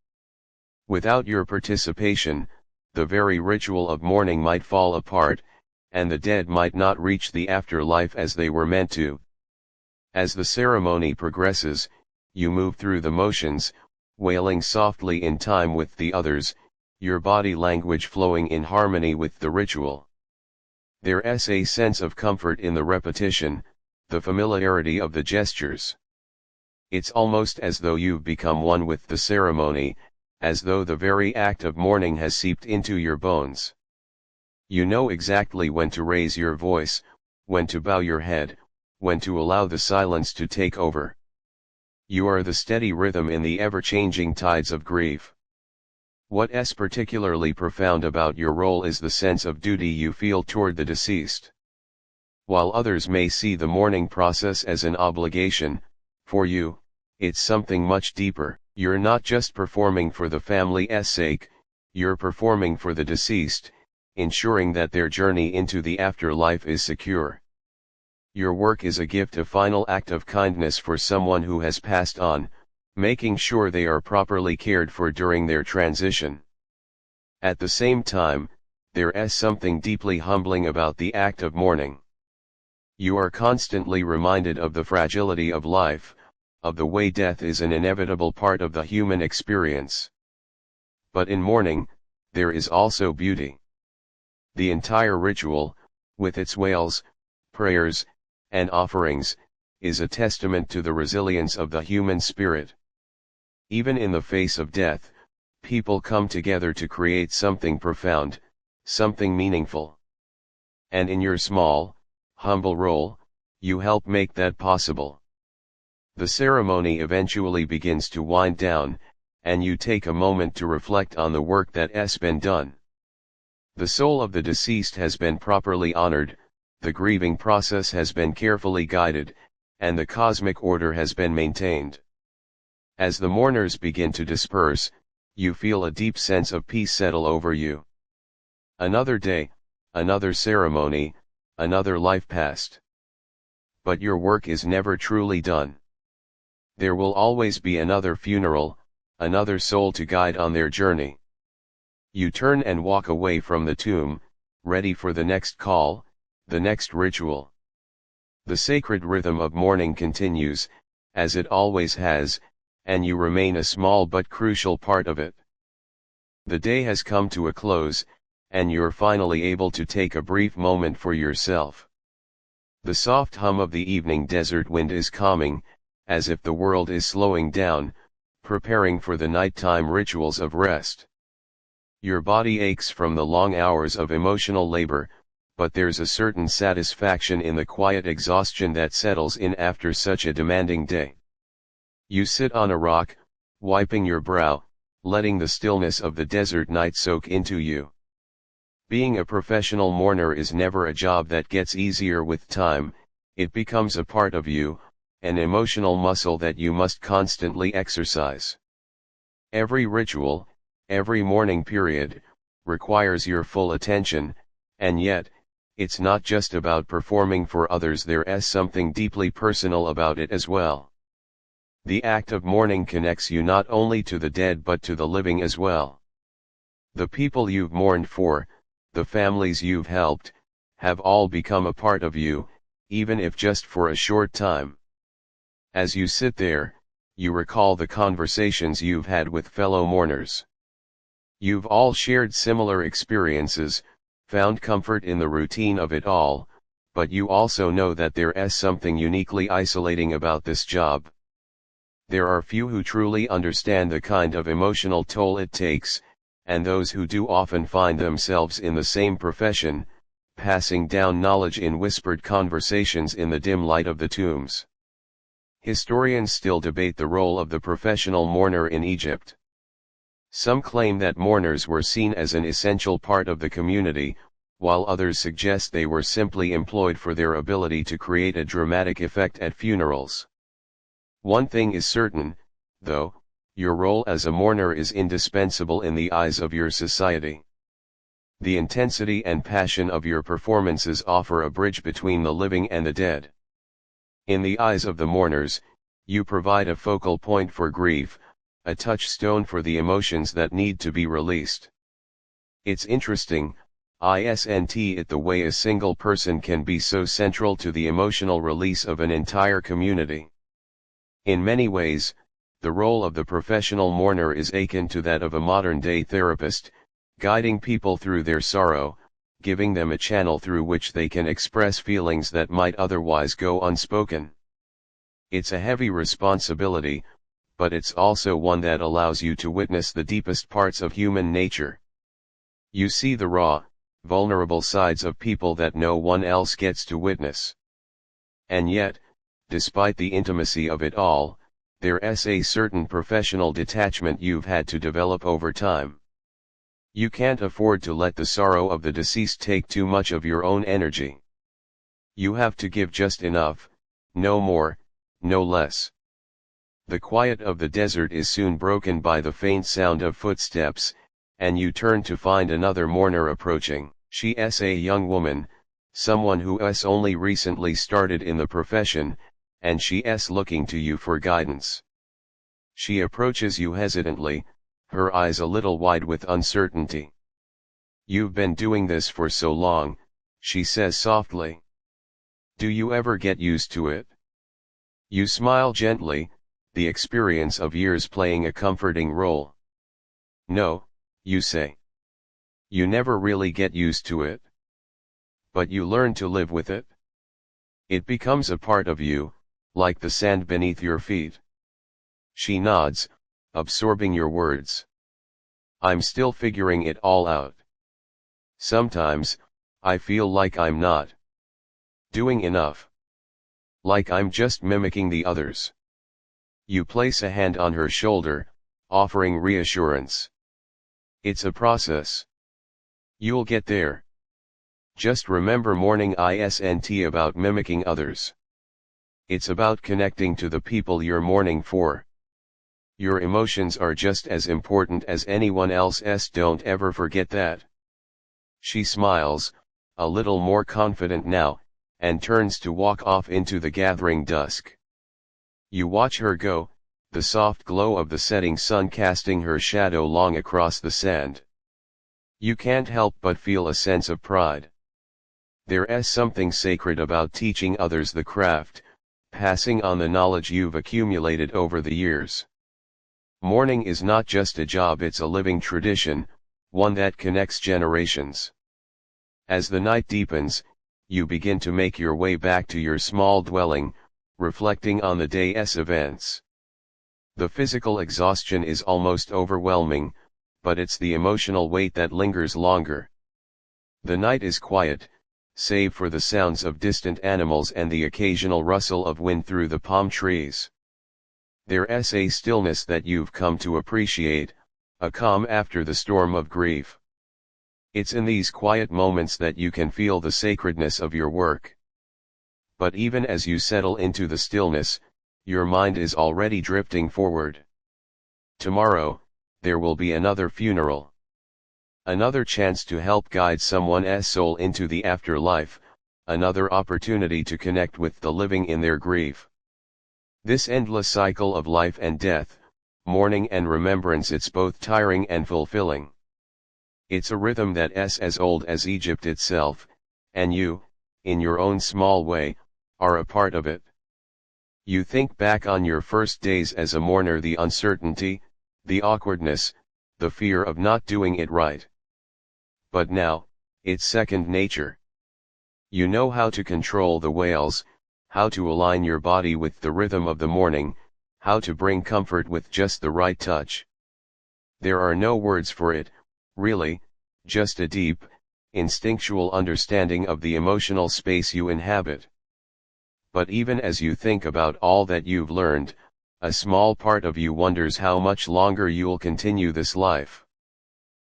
Without your participation, the very ritual of mourning might fall apart, and the dead might not reach the afterlife as they were meant to. As the ceremony progresses, you move through the motions, wailing softly in time with the others, your body language flowing in harmony with the ritual. There's a sense of comfort in the repetition, the familiarity of the gestures. It's almost as though you've become one with the ceremony, as though the very act of mourning has seeped into your bones. You know exactly when to raise your voice, when to bow your head, when to allow the silence to take over. You are the steady rhythm in the ever-changing tides of grief. What's particularly profound about your role is the sense of duty you feel toward the deceased. While others may see the mourning process as an obligation, for you, it's something much deeper. You're not just performing for the family's sake, you're performing for the deceased, ensuring that their journey into the afterlife is secure. Your work is a gift, a final act of kindness for someone who has passed on, making sure they are properly cared for during their transition. At the same time, there is something deeply humbling about the act of mourning. You are constantly reminded of the fragility of life, of the way death is an inevitable part of the human experience. But in mourning, there is also beauty. The entire ritual, with its wails, prayers, and offerings, is a testament to the resilience of the human spirit. Even in the face of death, people come together to create something profound, something meaningful. And in your small, humble role, you help make that possible. The ceremony eventually begins to wind down, and you take a moment to reflect on the work that has been done. The soul of the deceased has been properly honored, the grieving process has been carefully guided, and the cosmic order has been maintained. As the mourners begin to disperse, you feel a deep sense of peace settle over you. Another day, another ceremony, another life passed. But your work is never truly done. There will always be another funeral, another soul to guide on their journey. You turn and walk away from the tomb, ready for the next call, the next ritual. The sacred rhythm of mourning continues, as it always has, and you remain a small but crucial part of it. The day has come to a close, and you're finally able to take a brief moment for yourself. The soft hum of the evening desert wind is calming, as if the world is slowing down, preparing for the nighttime rituals of rest. Your body aches from the long hours of emotional labor, but there's a certain satisfaction in the quiet exhaustion that settles in after such a demanding day. You sit on a rock, wiping your brow, letting the stillness of the desert night soak into you. Being a professional mourner is never a job that gets easier with time, it becomes a part of you, an emotional muscle that you must constantly exercise. Every ritual, every mourning period, requires your full attention, and yet, it's not just about performing for others, there's something deeply personal about it as well. The act of mourning connects you not only to the dead but to the living as well. The people you've mourned for, the families you've helped, have all become a part of you, even if just for a short time. As you sit there, you recall the conversations you've had with fellow mourners. You've all shared similar experiences, found comfort in the routine of it all, but you also know that there's something uniquely isolating about this job. There are few who truly understand the kind of emotional toll it takes, and those who do often find themselves in the same profession, passing down knowledge in whispered conversations in the dim light of the tombs. Historians still debate the role of the professional mourner in Egypt. Some claim that mourners were seen as an essential part of the community, while others suggest they were simply employed for their ability to create a dramatic effect at funerals. One thing is certain, though, your role as a mourner is indispensable in the eyes of your society. The intensity and passion of your performances offer a bridge between the living and the dead. In the eyes of the mourners, you provide a focal point for grief, a touchstone for the emotions that need to be released. It's interesting, isn't it, the way a single person can be so central to the emotional release of an entire community. In many ways, the role of the professional mourner is akin to that of a modern-day therapist, guiding people through their sorrow, giving them a channel through which they can express feelings that might otherwise go unspoken. It's a heavy responsibility, but it's also one that allows you to witness the deepest parts of human nature. You see the raw, vulnerable sides of people that no one else gets to witness. And yet, despite the intimacy of it all, there's a certain professional detachment you've had to develop over time. You can't afford to let the sorrow of the deceased take too much of your own energy. You have to give just enough, no more, no less. The quiet of the desert is soon broken by the faint sound of footsteps, and you turn to find another mourner approaching. She's a young woman, someone who's only recently started in the profession, and she's looking to you for guidance. She approaches you hesitantly, her eyes a little wide with uncertainty. "You've been doing this for so long," she says softly. "Do you ever get used to it?" You smile gently, the experience of years playing a comforting role. "No," you say. "You never really get used to it. But you learn to live with it. It becomes a part of you, like the sand beneath your feet." She nods, absorbing your words. "I'm still figuring it all out. Sometimes, I feel like I'm not doing enough. Like I'm just mimicking the others." You place a hand on her shoulder, offering reassurance. "It's a process. You'll get there. Just remember mourning isn't about mimicking others. It's about connecting to the people you're mourning for. Your emotions are just as important as anyone else's, don't ever forget that. She smiles, a little more confident now, and turns to walk off into the gathering dusk. You watch her go, the soft glow of the setting sun casting her shadow long across the sand. You can't help but feel a sense of pride. There's something sacred about teaching others the craft, passing on the knowledge you've accumulated over the years. Mourning is not just a job, it's a living tradition, one that connects generations. As the night deepens, you begin to make your way back to your small dwelling, reflecting on the day's events. The physical exhaustion is almost overwhelming, but it's the emotional weight that lingers longer. The night is quiet, save for the sounds of distant animals and the occasional rustle of wind through the palm trees. There's a stillness that you've come to appreciate, a calm after the storm of grief. It's in these quiet moments that you can feel the sacredness of your work. But even as you settle into the stillness, your mind is already drifting forward. Tomorrow, there will be another funeral. Another chance to help guide someone's soul into the afterlife, another opportunity to connect with the living in their grief. This endless cycle of life and death, mourning and remembrance, it's both tiring and fulfilling. It's a rhythm that's as old as Egypt itself, and you, in your own small way, are a part of it. You think back on your first days as a mourner, the uncertainty, the awkwardness, the fear of not doing it right. But now, it's second nature. You know how to control the wails, how to align your body with the rhythm of the mourning, how to bring comfort with just the right touch. There are no words for it, really, just a deep, instinctual understanding of the emotional space you inhabit. But even as you think about all that you've learned, a small part of you wonders how much longer you'll continue this life.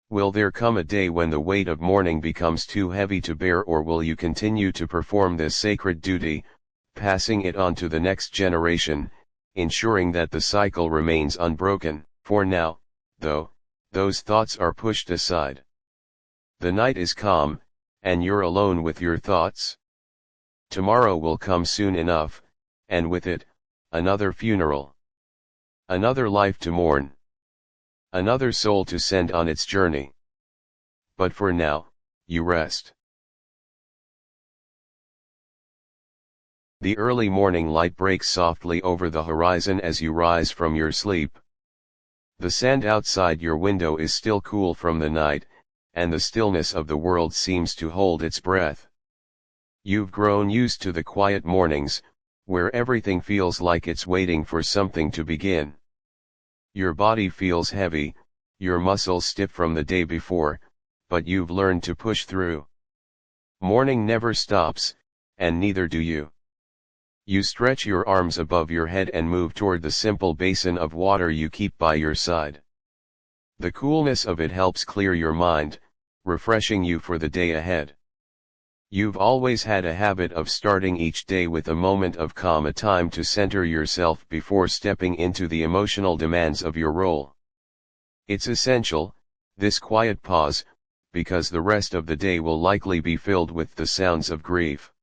Will there come a day when the weight of mourning becomes too heavy to bear, or will you continue to perform this sacred duty, passing it on to the next generation, ensuring that the cycle remains unbroken? For now, though, those thoughts are pushed aside. The night is calm, and you're alone with your thoughts. Tomorrow will come soon enough, and with it, another funeral. Another life to mourn. Another soul to send on its journey. But for now, you rest. The early morning light breaks softly over the horizon as you rise from your sleep. The sand outside your window is still cool from the night, and the stillness of the world seems to hold its breath. You've grown used to the quiet mornings, where everything feels like it's waiting for something to begin. Your body feels heavy, your muscles stiff from the day before, but you've learned to push through. Mourning never stops, and neither do you. You stretch your arms above your head and move toward the simple basin of water you keep by your side. The coolness of it helps clear your mind, refreshing you for the day ahead. You've always had a habit of starting each day with a moment of calm, a time to center yourself before stepping into the emotional demands of your role. It's essential, this quiet pause, because the rest of the day will likely be filled with the sounds of grief.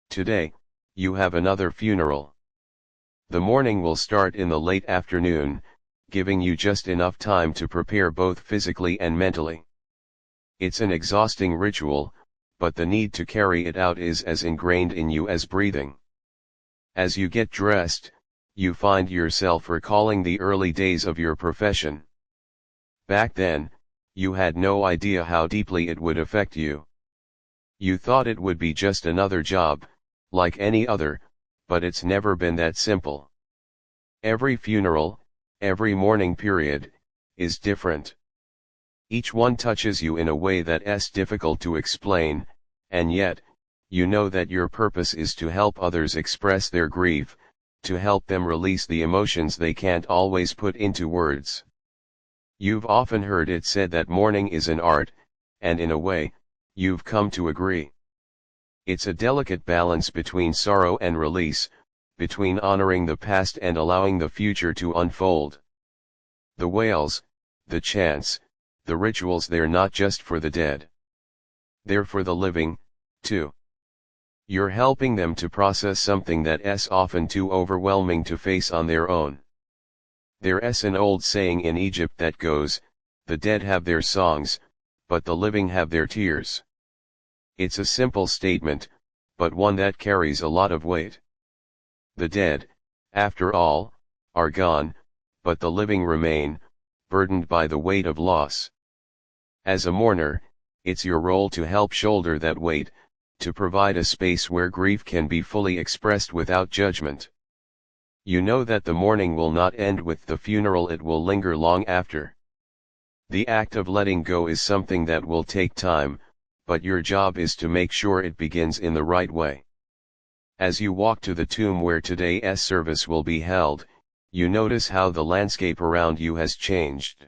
Today, you have another funeral. The morning will start in the late afternoon, giving you just enough time to prepare both physically and mentally. It's an exhausting ritual, but the need to carry it out is as ingrained in you as breathing. As you get dressed, you find yourself recalling the early days of your profession. Back then, you had no idea how deeply it would affect you. You thought it would be just another job, like any other, but it's never been that simple. Every funeral, every mourning period, is different. Each one touches you in a way that's difficult to explain, and yet, you know that your purpose is to help others express their grief, to help them release the emotions they can't always put into words. You've often heard it said that mourning is an art, and in a way, you've come to agree. It's a delicate balance between sorrow and release, between honoring the past and allowing the future to unfold. The wails, the chants, the rituals, they're not just for the dead. They're for the living, too. You're helping them to process something that's often too overwhelming to face on their own. There's an old saying in Egypt that goes, "The dead have their songs, but the living have their tears." It's a simple statement, but one that carries a lot of weight. The dead, after all, are gone, but the living remain, burdened by the weight of loss. As a mourner, it's your role to help shoulder that weight, to provide a space where grief can be fully expressed without judgment. You know that the mourning will not end with the funeral, it will linger long after. The act of letting go is something that will take time, but your job is to make sure it begins in the right way. As you walk to the tomb where today's service will be held, you notice how the landscape around you has changed.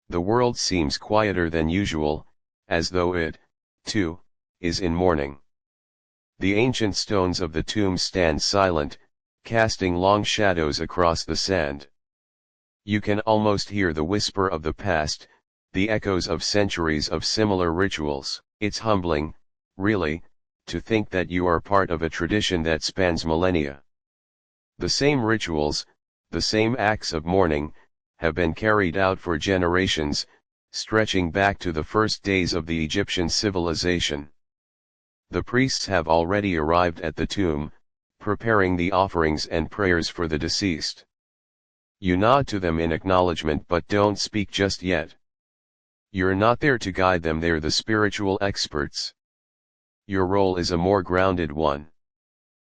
The world seems quieter than usual, as though it, too, is in mourning. The ancient stones of the tomb stand silent, casting long shadows across the sand. You can almost hear the whisper of the past, the echoes of centuries of similar rituals. It's humbling, really, to think that you are part of a tradition that spans millennia. The same rituals, the same acts of mourning, have been carried out for generations, stretching back to the first days of the Egyptian civilization. The priests have already arrived at the tomb, preparing the offerings and prayers for the deceased. You nod to them in acknowledgement but don't speak just yet. You're not there to guide them, they're the spiritual experts. Your role is a more grounded one.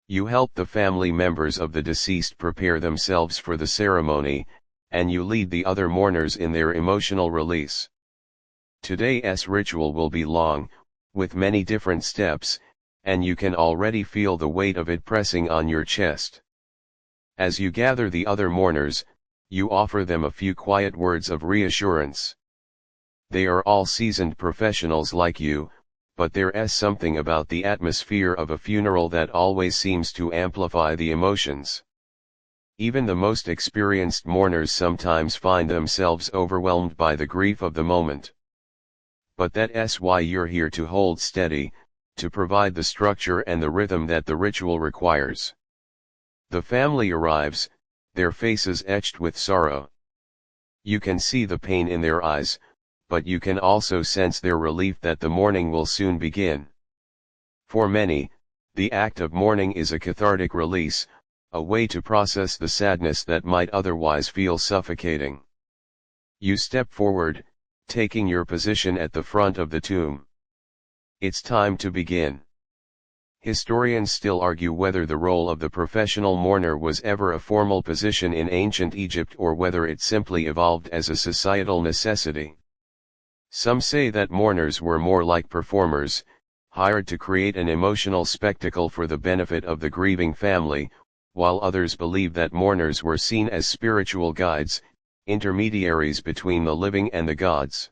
You help the family members of the deceased prepare themselves for the ceremony, and you lead the other mourners in their emotional release. Today's ritual will be long, with many different steps, and you can already feel the weight of it pressing on your chest. As you gather the other mourners, you offer them a few quiet words of reassurance. They are all seasoned professionals like you, but there's something about the atmosphere of a funeral that always seems to amplify the emotions. Even the most experienced mourners sometimes find themselves overwhelmed by the grief of the moment. But that's why you're here, to hold steady, to provide the structure and the rhythm that the ritual requires. The family arrives, their faces etched with sorrow. You can see the pain in their eyes, but you can also sense their relief that the mourning will soon begin. For many, the act of mourning is a cathartic release, a way to process the sadness that might otherwise feel suffocating. You step forward, taking your position at the front of the tomb. It's time to begin. Historians still argue whether the role of the professional mourner was ever a formal position in ancient Egypt or whether it simply evolved as a societal necessity. Some say that mourners were more like performers, hired to create an emotional spectacle for the benefit of the grieving family, while others believe that mourners were seen as spiritual guides, intermediaries between the living and the gods.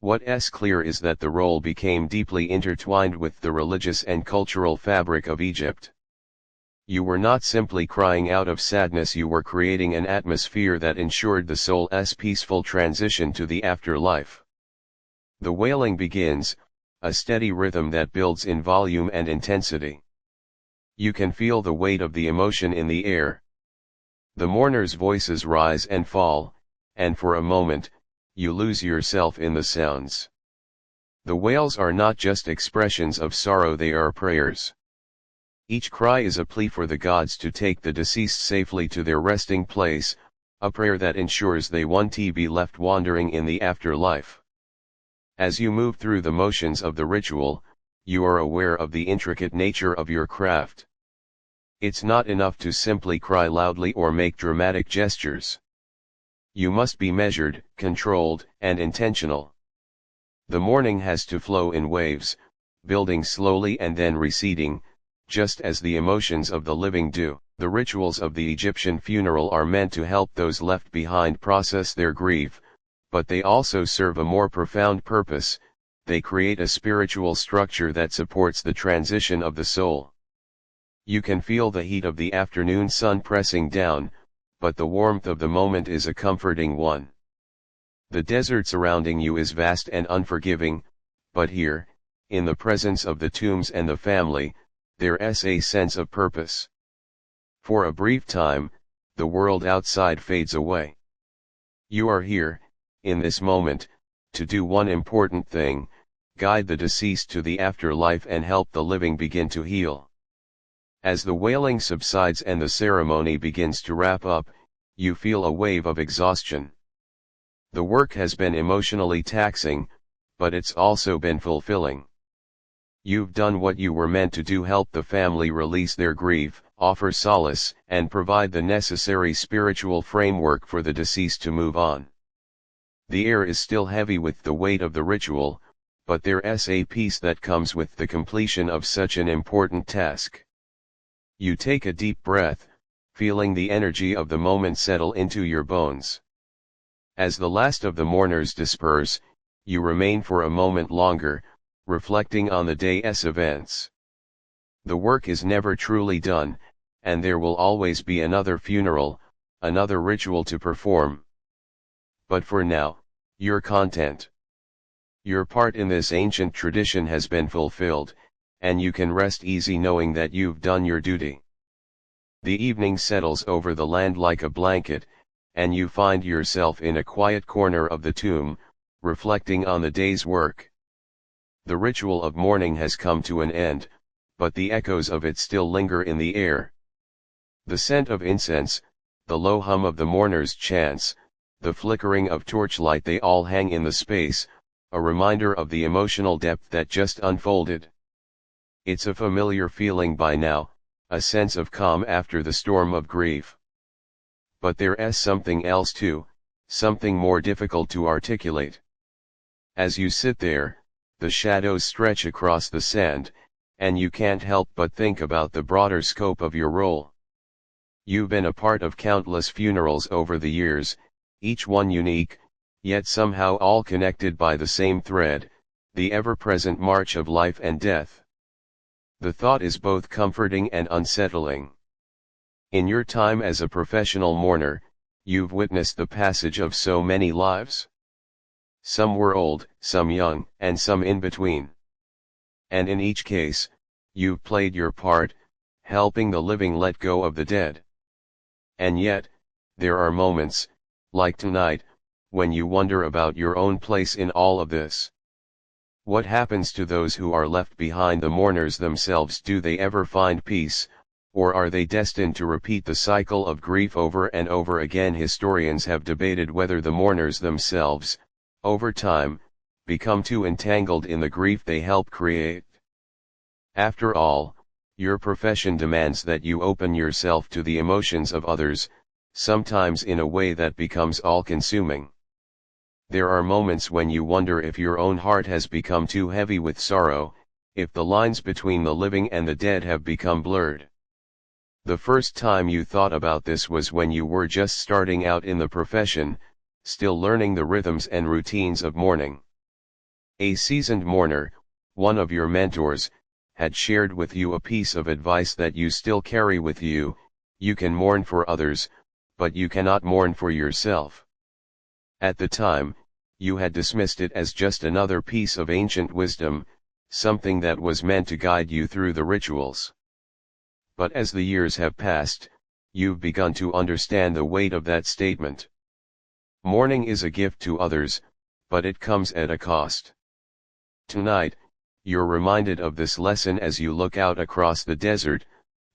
What's clear is that the role became deeply intertwined with the religious and cultural fabric of Egypt. You were not simply crying out of sadness, you were creating an atmosphere that ensured the soul's peaceful transition to the afterlife. The wailing begins, a steady rhythm that builds in volume and intensity. You can feel the weight of the emotion in the air. The mourners' voices rise and fall, and for a moment, you lose yourself in the sounds. The wails are not just expressions of sorrow, they are prayers. Each cry is a plea for the gods to take the deceased safely to their resting place, a prayer that ensures they won't be left wandering in the afterlife. As you move through the motions of the ritual, you are aware of the intricate nature of your craft. It's not enough to simply cry loudly or make dramatic gestures. You must be measured, controlled, and intentional. The mourning has to flow in waves, building slowly and then receding, just as the emotions of the living do. The rituals of the Egyptian funeral are meant to help those left behind process their grief, but they also serve a more profound purpose, they create a spiritual structure that supports the transition of the soul. You can feel the heat of the afternoon sun pressing down, but the warmth of the moment is a comforting one. The desert surrounding you is vast and unforgiving, but here, in the presence of the tombs and the family, there's a sense of purpose. For a brief time, the world outside fades away. You are here, in this moment, to do one important thing: guide the deceased to the afterlife and help the living begin to heal. As the wailing subsides and the ceremony begins to wrap up, you feel a wave of exhaustion. The work has been emotionally taxing, but it's also been fulfilling. You've done what you were meant to do: help the family release their grief, offer solace, and provide the necessary spiritual framework for the deceased to move on. The air is still heavy with the weight of the ritual, but there's a peace that comes with the completion of such an important task. You take a deep breath, feeling the energy of the moment settle into your bones. As the last of the mourners disperse, you remain for a moment longer, reflecting on the day's events. The work is never truly done, and there will always be another funeral, another ritual to perform. But for now, you're content. Your part in this ancient tradition has been fulfilled, and you can rest easy knowing that you've done your duty. The evening settles over the land like a blanket, and you find yourself in a quiet corner of the tomb, reflecting on the day's work. The ritual of mourning has come to an end, but the echoes of it still linger in the air. The scent of incense, the low hum of the mourners' chants, the flickering of torchlight, they all hang in the space, a reminder of the emotional depth that just unfolded. It's a familiar feeling by now, a sense of calm after the storm of grief. But there's something else too, something more difficult to articulate. As you sit there, the shadows stretch across the sand, and you can't help but think about the broader scope of your role. You've been a part of countless funerals over the years, each one unique, yet somehow all connected by the same thread, the ever-present march of life and death. The thought is both comforting and unsettling. In your time as a professional mourner, you've witnessed the passage of so many lives. Some were old, some young, and some in between. And in each case, you've played your part, helping the living let go of the dead. And yet, there are moments, like tonight, when you wonder about your own place in all of this. What happens to those who are left behind, the mourners themselves? Do they ever find peace, or are they destined to repeat the cycle of grief over and over again? Historians have debated whether the mourners themselves, over time, become too entangled in the grief they help create. After all, your profession demands that you open yourself to the emotions of others, sometimes in a way that becomes all-consuming. There are moments when you wonder if your own heart has become too heavy with sorrow, if the lines between the living and the dead have become blurred. The first time you thought about this was when you were just starting out in the profession, still learning the rhythms and routines of mourning. A seasoned mourner, one of your mentors, had shared with you a piece of advice that you still carry with you: you can mourn for others, but you cannot mourn for yourself. At the time, you had dismissed it as just another piece of ancient wisdom, something that was meant to guide you through the rituals. But as the years have passed, you've begun to understand the weight of that statement. Mourning is a gift to others, but it comes at a cost. Tonight, you're reminded of this lesson as you look out across the desert,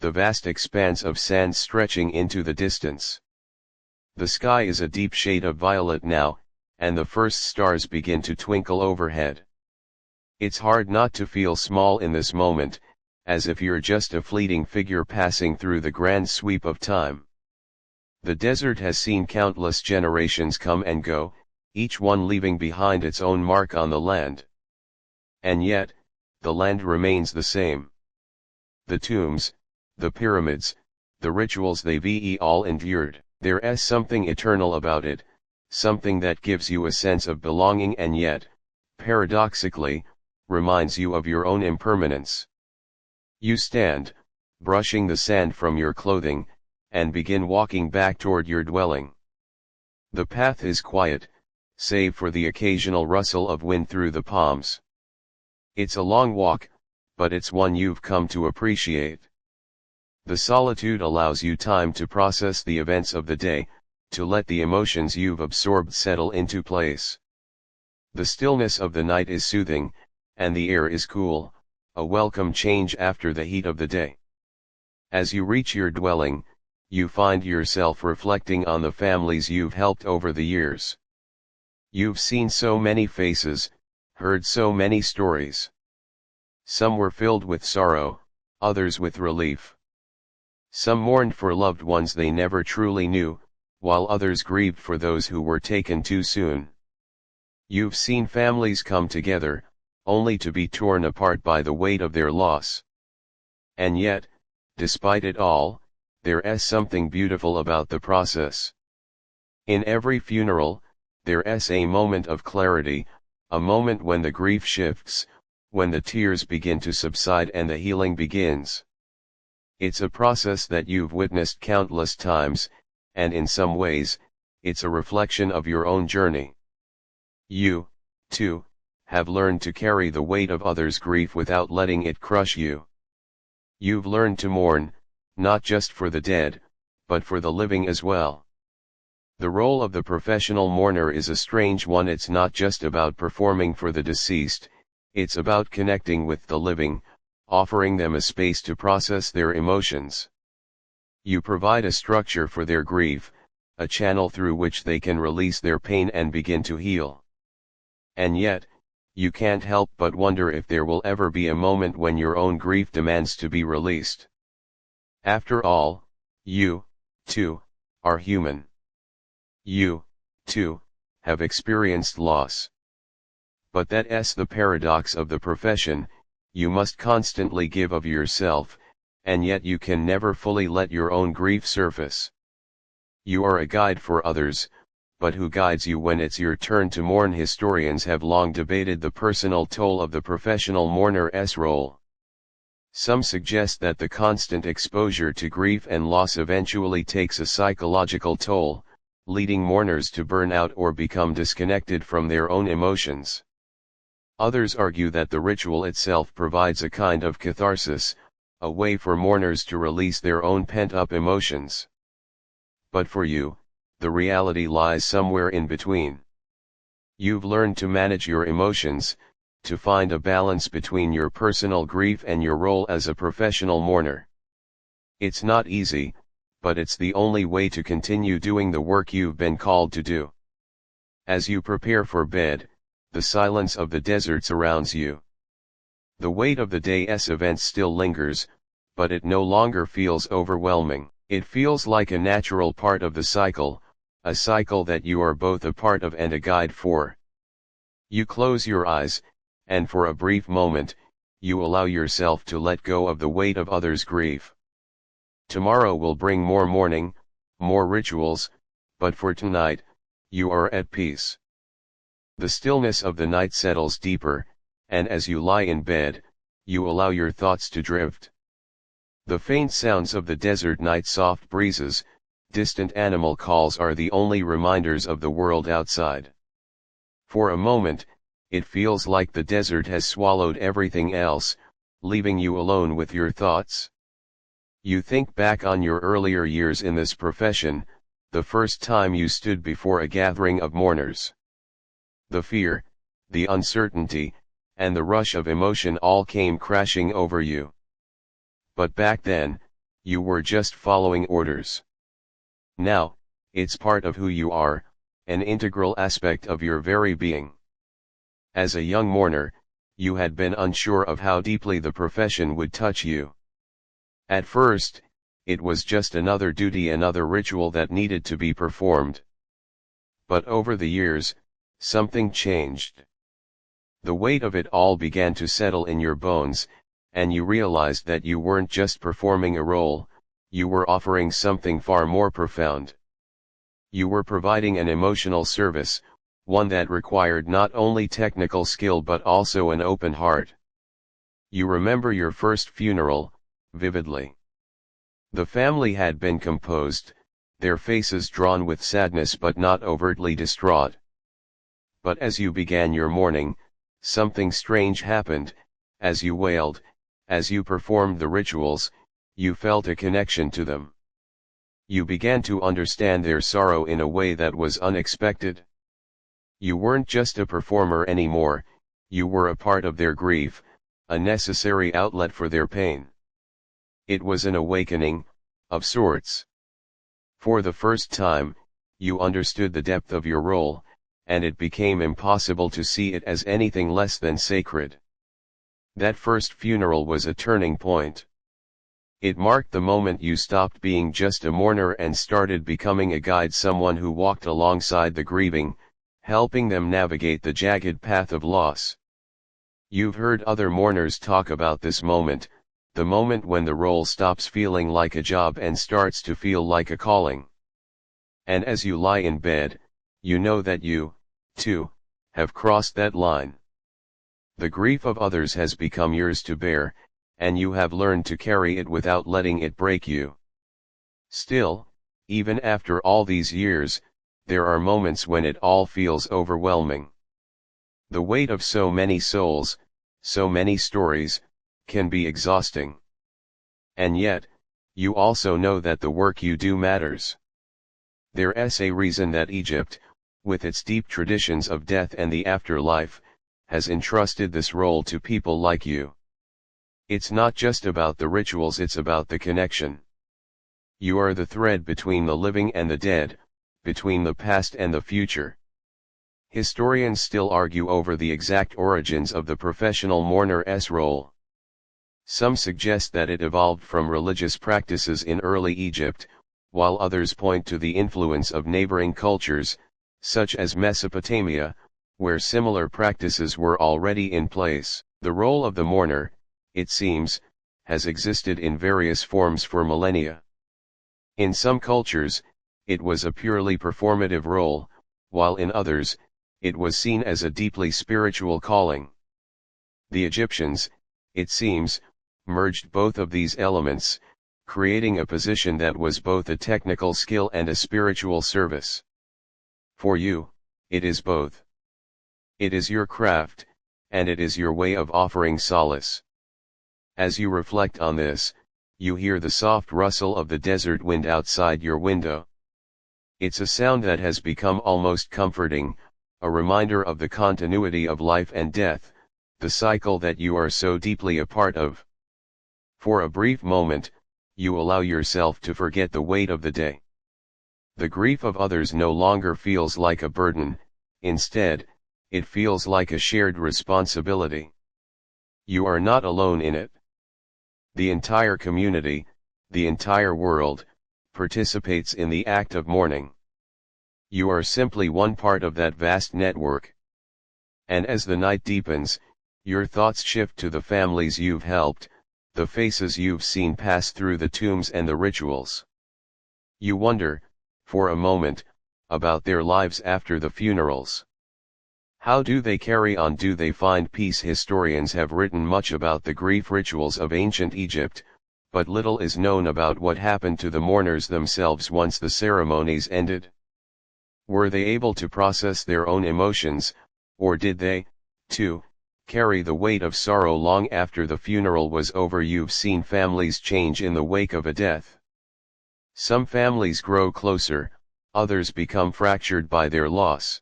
the vast expanse of sand stretching into the distance. The sky is a deep shade of violet now, and the first stars begin to twinkle overhead. It's hard not to feel small in this moment, as if you're just a fleeting figure passing through the grand sweep of time. The desert has seen countless generations come and go, each one leaving behind its own mark on the land. And yet, the land remains the same. The tombs, the pyramids, the rituals, they've all endured. There's something eternal about it, something that gives you a sense of belonging and yet, paradoxically, reminds you of your own impermanence. You stand, brushing the sand from your clothing, and begin walking back toward your dwelling. The path is quiet, save for the occasional rustle of wind through the palms. It's a long walk, but it's one you've come to appreciate. The solitude allows you time to process the events of the day, to let the emotions you've absorbed settle into place. The stillness of the night is soothing, and the air is cool, a welcome change after the heat of the day. As you reach your dwelling, you find yourself reflecting on the families you've helped over the years. You've seen so many faces, heard so many stories. Some were filled with sorrow, others with relief. Some mourned for loved ones they never truly knew, while others grieved for those who were taken too soon. You've seen families come together, only to be torn apart by the weight of their loss. And yet, despite it all, there's something beautiful about the process. In every funeral, there's a moment of clarity, a moment when the grief shifts, when the tears begin to subside and the healing begins. It's a process that you've witnessed countless times, and in some ways, it's a reflection of your own journey. You, too, have learned to carry the weight of others' grief without letting it crush you. You've learned to mourn, not just for the dead, but for the living as well. The role of the professional mourner is a strange one. It's not just about performing for the deceased, it's about connecting with the living, offering them a space to process their emotions. You provide a structure for their grief, a channel through which they can release their pain and begin to heal. And yet, you can't help but wonder if there will ever be a moment when your own grief demands to be released. After all, you, too, are human. You, too, have experienced loss. But that's the paradox of the profession. You must constantly give of yourself, and yet you can never fully let your own grief surface. You are a guide for others, but who guides you when it's your turn to mourn? Historians have long debated the personal toll of the professional mourner's role. Some suggest that the constant exposure to grief and loss eventually takes a psychological toll, leading mourners to burn out or become disconnected from their own emotions. Others argue that the ritual itself provides a kind of catharsis, a way for mourners to release their own pent-up emotions. But for you, the reality lies somewhere in between. You've learned to manage your emotions, to find a balance between your personal grief and your role as a professional mourner. It's not easy, but it's the only way to continue doing the work you've been called to do. As you prepare for bed, the silence of the desert surrounds you. The weight of the day's events still lingers, but it no longer feels overwhelming. It feels like a natural part of the cycle, a cycle that you are both a part of and a guide for. You close your eyes, and for a brief moment, you allow yourself to let go of the weight of others' grief. Tomorrow will bring more mourning, more rituals, but for tonight, you are at peace. The stillness of the night settles deeper, and as you lie in bed, you allow your thoughts to drift. The faint sounds of the desert night, soft breezes, distant animal calls are the only reminders of the world outside. For a moment, it feels like the desert has swallowed everything else, leaving you alone with your thoughts. You think back on your earlier years in this profession, the first time you stood before a gathering of mourners. The fear, the uncertainty, and the rush of emotion all came crashing over you. But back then, you were just following orders. Now, it's part of who you are, an integral aspect of your very being. As a young mourner, you had been unsure of how deeply the profession would touch you. At first, it was just another duty, another ritual that needed to be performed. But over the years, something changed. The weight of it all began to settle in your bones, and you realized that you weren't just performing a role, you were offering something far more profound. You were providing an emotional service, one that required not only technical skill but also an open heart. You remember your first funeral, vividly. The family had been composed, their faces drawn with sadness but not overtly distraught. But as you began your mourning, something strange happened. As you wailed, as you performed the rituals, you felt a connection to them. You began to understand their sorrow in a way that was unexpected. You weren't just a performer anymore, you were a part of their grief, a necessary outlet for their pain. It was an awakening, of sorts. For the first time, you understood the depth of your role, and it became impossible to see it as anything less than sacred. That first funeral was a turning point. It marked the moment you stopped being just a mourner and started becoming a guide, someone who walked alongside the grieving, helping them navigate the jagged path of loss. You've heard other mourners talk about this moment, the moment when the role stops feeling like a job and starts to feel like a calling. And as you lie in bed, you know that you, too, have crossed that line. The grief of others has become yours to bear, and you have learned to carry it without letting it break you. Still, even after all these years, there are moments when it all feels overwhelming. The weight of so many souls, so many stories, can be exhausting. And yet, you also know that the work you do matters. There's a reason that Egypt, with its deep traditions of death and the afterlife, has entrusted this role to people like you. It's not just about the rituals, it's about the connection. You are the thread between the living and the dead, between the past and the future. Historians still argue over the exact origins of the professional mourner's role. Some suggest that it evolved from religious practices in early Egypt, while others point to the influence of neighboring cultures, such as Mesopotamia, where similar practices were already in place. The role of the mourner, it seems, has existed in various forms for millennia. In some cultures, it was a purely performative role, while in others, it was seen as a deeply spiritual calling. The Egyptians, it seems, merged both of these elements, creating a position that was both a technical skill and a spiritual service. For you, it is both. It is your craft, and it is your way of offering solace. As you reflect on this, you hear the soft rustle of the desert wind outside your window. It's a sound that has become almost comforting, a reminder of the continuity of life and death, the cycle that you are so deeply a part of. For a brief moment, you allow yourself to forget the weight of the day. The grief of others no longer feels like a burden, instead, it feels like a shared responsibility. You are not alone in it. The entire community, the entire world, participates in the act of mourning. You are simply one part of that vast network. And as the night deepens, your thoughts shift to the families you've helped, the faces you've seen pass through the tombs and the rituals. You wonder, for a moment, about their lives after the funerals. How do they carry on? Do they find peace? Historians have written much about the grief rituals of ancient Egypt, but little is known about what happened to the mourners themselves once the ceremonies ended. Were they able to process their own emotions, or did they, too, carry the weight of sorrow long after the funeral was over? You've seen families change in the wake of a death. Some families grow closer, others become fractured by their loss.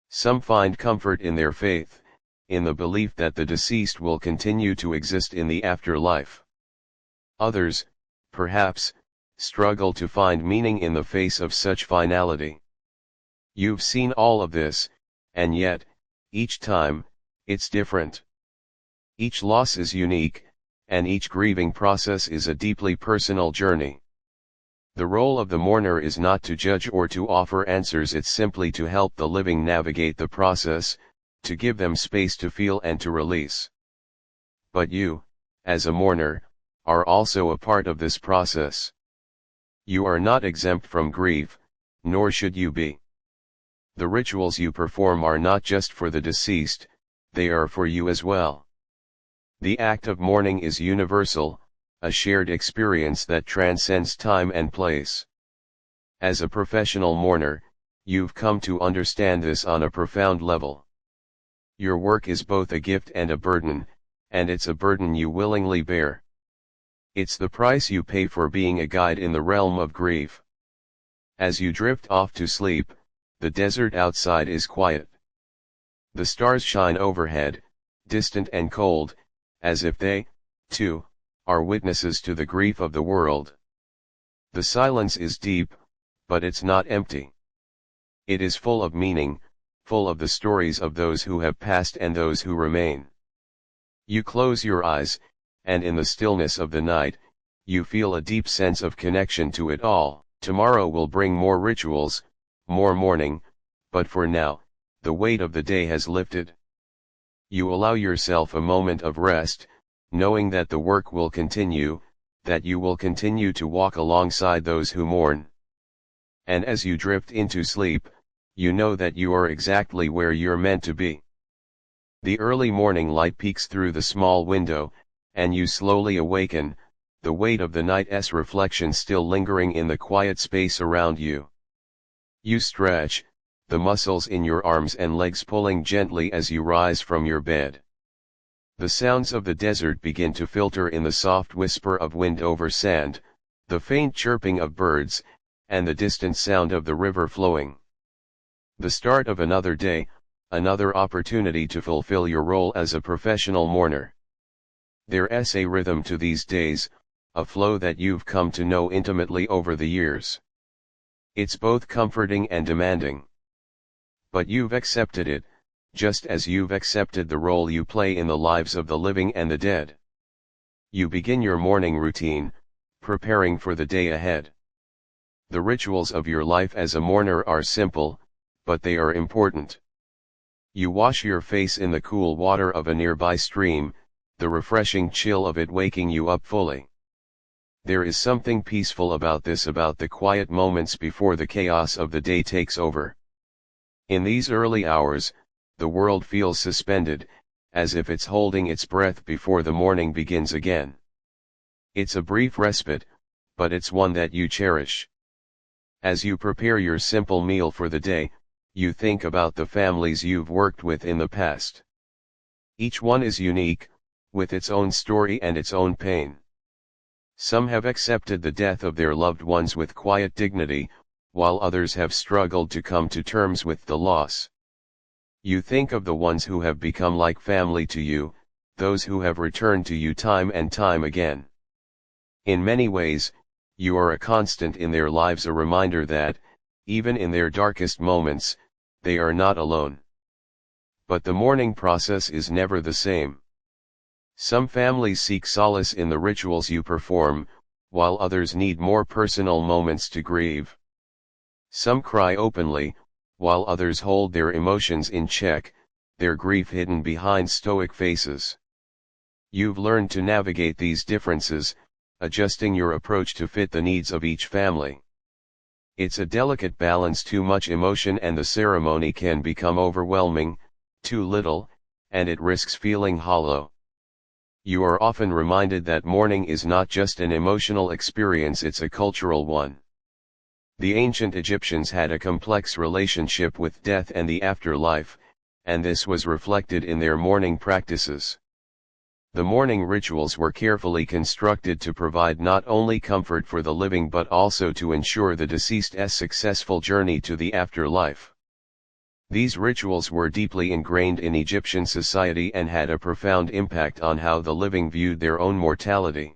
Some find comfort in their faith, in the belief that the deceased will continue to exist in the afterlife. Others, perhaps, struggle to find meaning in the face of such finality. You've seen all of this, and yet, each time, it's different. Each loss is unique, and each grieving process is a deeply personal journey. The role of the mourner is not to judge or to offer answers, it's simply to help the living navigate the process, to give them space to feel and to release. But you, as a mourner, are also a part of this process. You are not exempt from grief, nor should you be. The rituals you perform are not just for the deceased, they are for you as well. The act of mourning is universal, a shared experience that transcends time and place. As a professional mourner, you've come to understand this on a profound level. Your work is both a gift and a burden, and it's a burden you willingly bear. It's the price you pay for being a guide in the realm of grief. As you drift off to sleep, the desert outside is quiet. The stars shine overhead, distant and cold, as if they, too, are witnesses to the grief of the world. The silence is deep, but it's not empty. It is full of meaning, full of the stories of those who have passed and those who remain. You close your eyes, and in the stillness of the night, you feel a deep sense of connection to it all. Tomorrow will bring more rituals, more mourning, but for now, the weight of the day has lifted. You allow yourself a moment of rest, knowing that the work will continue, that you will continue to walk alongside those who mourn. And as you drift into sleep, you know that you are exactly where you're meant to be. The early morning light peeks through the small window, and you slowly awaken, the weight of the night's reflection still lingering in the quiet space around you. You stretch, the muscles in your arms and legs pulling gently as you rise from your bed. The sounds of the desert begin to filter in the soft whisper of wind over sand, the faint chirping of birds, and the distant sound of the river flowing. The start of another day, another opportunity to fulfill your role as a professional mourner. There's a rhythm to these days, a flow that you've come to know intimately over the years. It's both comforting and demanding. But you've accepted it, just as you've accepted the role you play in the lives of the living and the dead. You begin your morning routine, preparing for the day ahead. The rituals of your life as a mourner are simple, but they are important. You wash your face in the cool water of a nearby stream, the refreshing chill of it waking you up fully. There is something peaceful about this, about the quiet moments before the chaos of the day takes over. In these early hours, the world feels suspended, as if it's holding its breath before the morning begins again. It's a brief respite, but it's one that you cherish. As you prepare your simple meal for the day, you think about the families you've worked with in the past. Each one is unique, with its own story and its own pain. Some have accepted the death of their loved ones with quiet dignity, while others have struggled to come to terms with the loss. You think of the ones who have become like family to you, those who have returned to you time and time again. In many ways, you are a constant in their lives, a reminder that, even in their darkest moments, they are not alone. But the mourning process is never the same. Some families seek solace in the rituals you perform, while others need more personal moments to grieve. Some cry openly, while others hold their emotions in check, their grief hidden behind stoic faces. You've learned to navigate these differences, adjusting your approach to fit the needs of each family. It's a delicate balance. Too much emotion and the ceremony can become overwhelming, too little, and it risks feeling hollow. You are often reminded that mourning is not just an emotional experience, it's a cultural one. The ancient Egyptians had a complex relationship with death and the afterlife, and this was reflected in their mourning practices. The mourning rituals were carefully constructed to provide not only comfort for the living but also to ensure the deceased's successful journey to the afterlife. These rituals were deeply ingrained in Egyptian society and had a profound impact on how the living viewed their own mortality.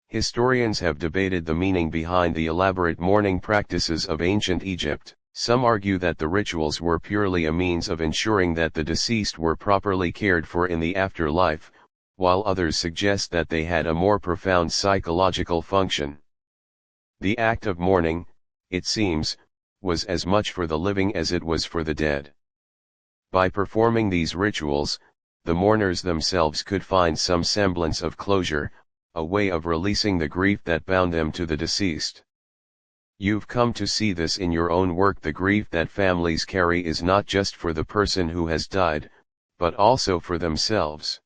Historians have debated the meaning behind the elaborate mourning practices of ancient Egypt. Some argue that the rituals were purely a means of ensuring that the deceased were properly cared for in the afterlife, while others suggest that they had a more profound psychological function. The act of mourning, it seems, was as much for the living as it was for the dead. By performing these rituals, the mourners themselves could find some semblance of closure, a way of releasing the grief that bound them to the deceased. You've come to see this in your own work. The grief that families carry is not just for the person who has died, but also for themselves.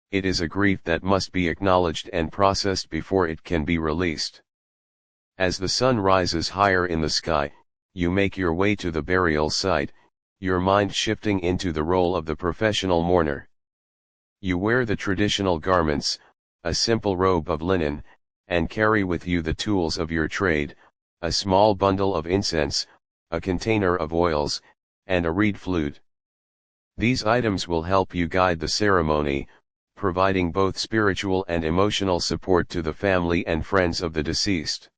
It is a grief that must be acknowledged and processed before it can be released. As the sun rises higher in the sky, you make your way to the burial site, your mind shifting into the role of the professional mourner. You wear the traditional garments, a simple robe of linen, and carry with you the tools of your trade, a small bundle of incense, a container of oils, and a reed flute. These items will help you guide the ceremony, providing both spiritual and emotional support to the family and friends of the deceased.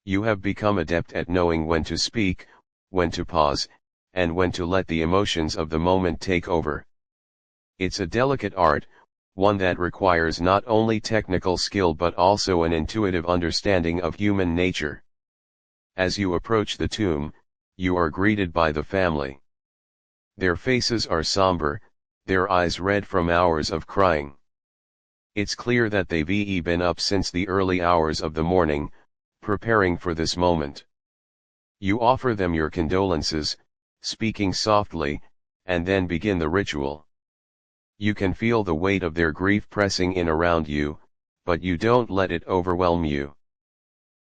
You have become adept at knowing when to speak, when to pause, and when to let the emotions of the moment take over. It's a delicate art, one that requires not only technical skill but also an intuitive understanding of human nature. As you approach the tomb, you are greeted by the family. Their faces are somber, their eyes red from hours of crying. It's clear that they've been up since the early hours of the morning, preparing for this moment. You offer them your condolences, speaking softly, and then begin the ritual. You can feel the weight of their grief pressing in around you, but you don't let it overwhelm you.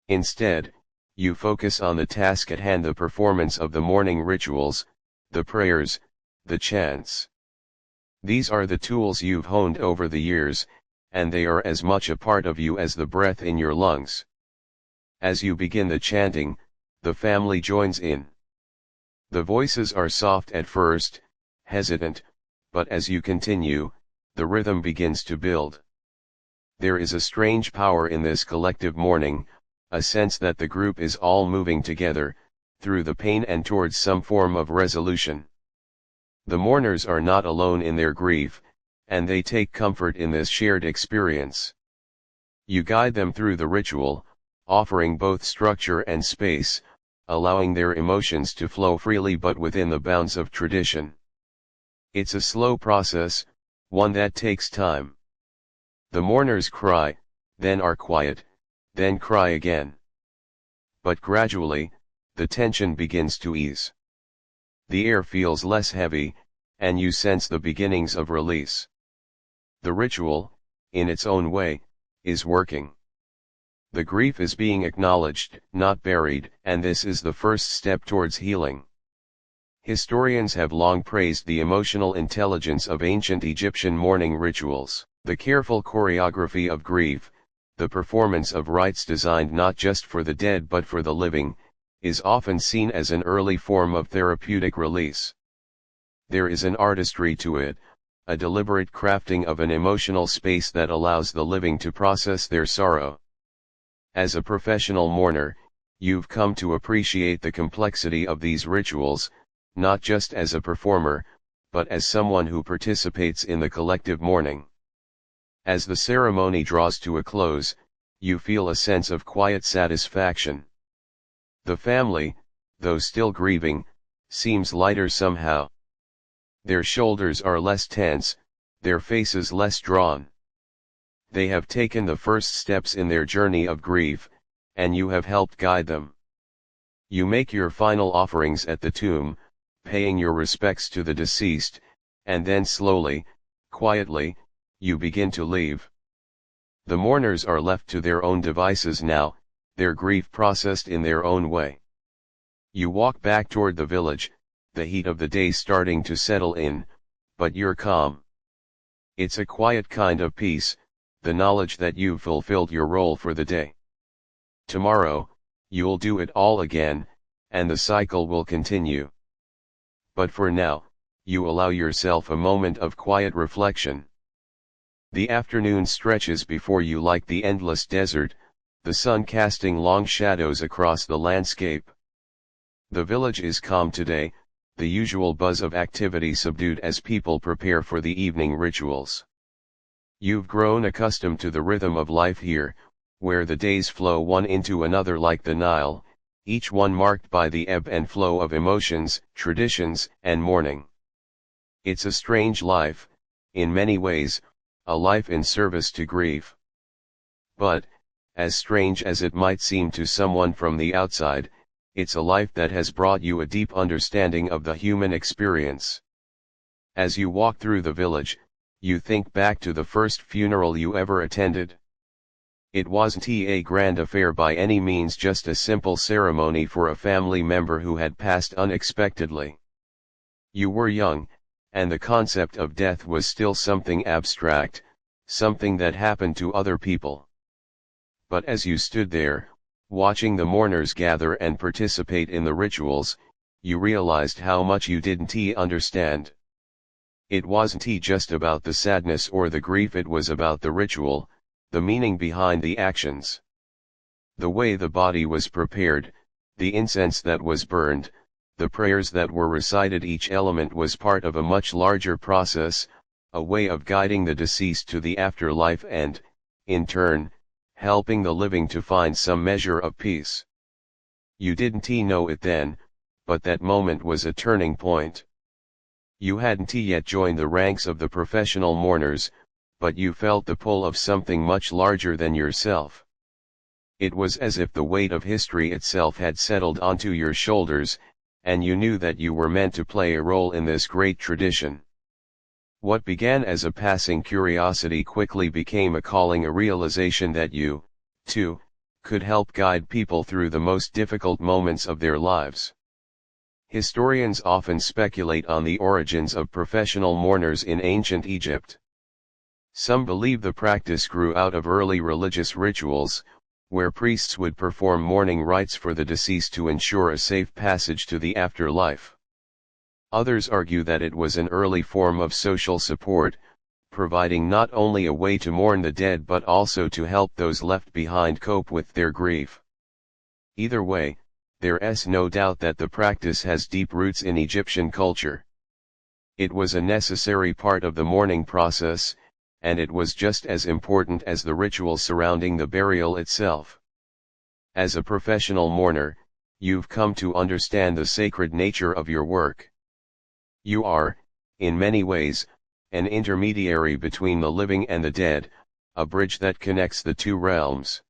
Instead, you focus on the task at hand, the performance of the morning rituals, the prayers, the chants. These are the tools you've honed over the years, and they are as much a part of you as the breath in your lungs. As you begin the chanting, the family joins in. The voices are soft at first, hesitant, but as you continue, the rhythm begins to build. There is a strange power in this collective mourning, a sense that the group is all moving together, through the pain and towards some form of resolution. The mourners are not alone in their grief, and they take comfort in this shared experience. You guide them through the ritual, offering both structure and space, allowing their emotions to flow freely but within the bounds of tradition. It's a slow process, one that takes time. The mourners cry, then are quiet, then cry again. But gradually, the tension begins to ease. The air feels less heavy, and you sense the beginnings of release. The ritual, in its own way, is working. The grief is being acknowledged, not buried, and this is the first step towards healing. Historians have long praised the emotional intelligence of ancient Egyptian mourning rituals, the careful choreography of grief, the performance of rites designed not just for the dead but for the living, is often seen as an early form of therapeutic release. There is an artistry to it, a deliberate crafting of an emotional space that allows the living to process their sorrow. As a professional mourner, you've come to appreciate the complexity of these rituals, not just as a performer, but as someone who participates in the collective mourning. As the ceremony draws to a close, you feel a sense of quiet satisfaction. The family, though still grieving, seems lighter somehow. Their shoulders are less tense, their faces less drawn. They have taken the first steps in their journey of grief, and you have helped guide them. You make your final offerings at the tomb, paying your respects to the deceased, and then slowly, quietly, you begin to leave. The mourners are left to their own devices now, their grief processed in their own way. You walk back toward the village, the heat of the day starting to settle in, but you're calm. It's a quiet kind of peace, the knowledge that you've fulfilled your role for the day. Tomorrow, you'll do it all again, and the cycle will continue. But for now, you allow yourself a moment of quiet reflection. The afternoon stretches before you like the endless desert, the sun casting long shadows across the landscape. The village is calm today, the usual buzz of activity subdued as people prepare for the evening rituals. You've grown accustomed to the rhythm of life here, where the days flow one into another like the Nile, each one marked by the ebb and flow of emotions, traditions, and mourning. It's a strange life, in many ways, a life in service to grief. But, as strange as it might seem to someone from the outside, it's a life that has brought you a deep understanding of the human experience. As you walk through the village, you think back to the first funeral you ever attended. It wasn't a grand affair by any means, just a simple ceremony for a family member who had passed unexpectedly. You were young, and the concept of death was still something abstract, something that happened to other people. But as you stood there, watching the mourners gather and participate in the rituals, you realized how much you didn't understand. It wasn't just about the sadness or the grief, it was about the ritual, the meaning behind the actions. The way the body was prepared, the incense that was burned, the prayers that were recited, each element was part of a much larger process, a way of guiding the deceased to the afterlife and, in turn, helping the living to find some measure of peace. You didn't know it then, but that moment was a turning point. You hadn't yet joined the ranks of the professional mourners, but you felt the pull of something much larger than yourself. It was as if the weight of history itself had settled onto your shoulders, and you knew that you were meant to play a role in this great tradition. What began as a passing curiosity quickly became a calling, a realization that you, too, could help guide people through the most difficult moments of their lives. Historians often speculate on the origins of professional mourners in ancient Egypt. Some believe the practice grew out of early religious rituals, where priests would perform mourning rites for the deceased to ensure a safe passage to the afterlife. Others argue that it was an early form of social support, providing not only a way to mourn the dead but also to help those left behind cope with their grief. Either way, there's no doubt that the practice has deep roots in Egyptian culture. It was a necessary part of the mourning process, and it was just as important as the ritual surrounding the burial itself. As a professional mourner, you've come to understand the sacred nature of your work. You are, in many ways, an intermediary between the living and the dead, a bridge that connects the two realms.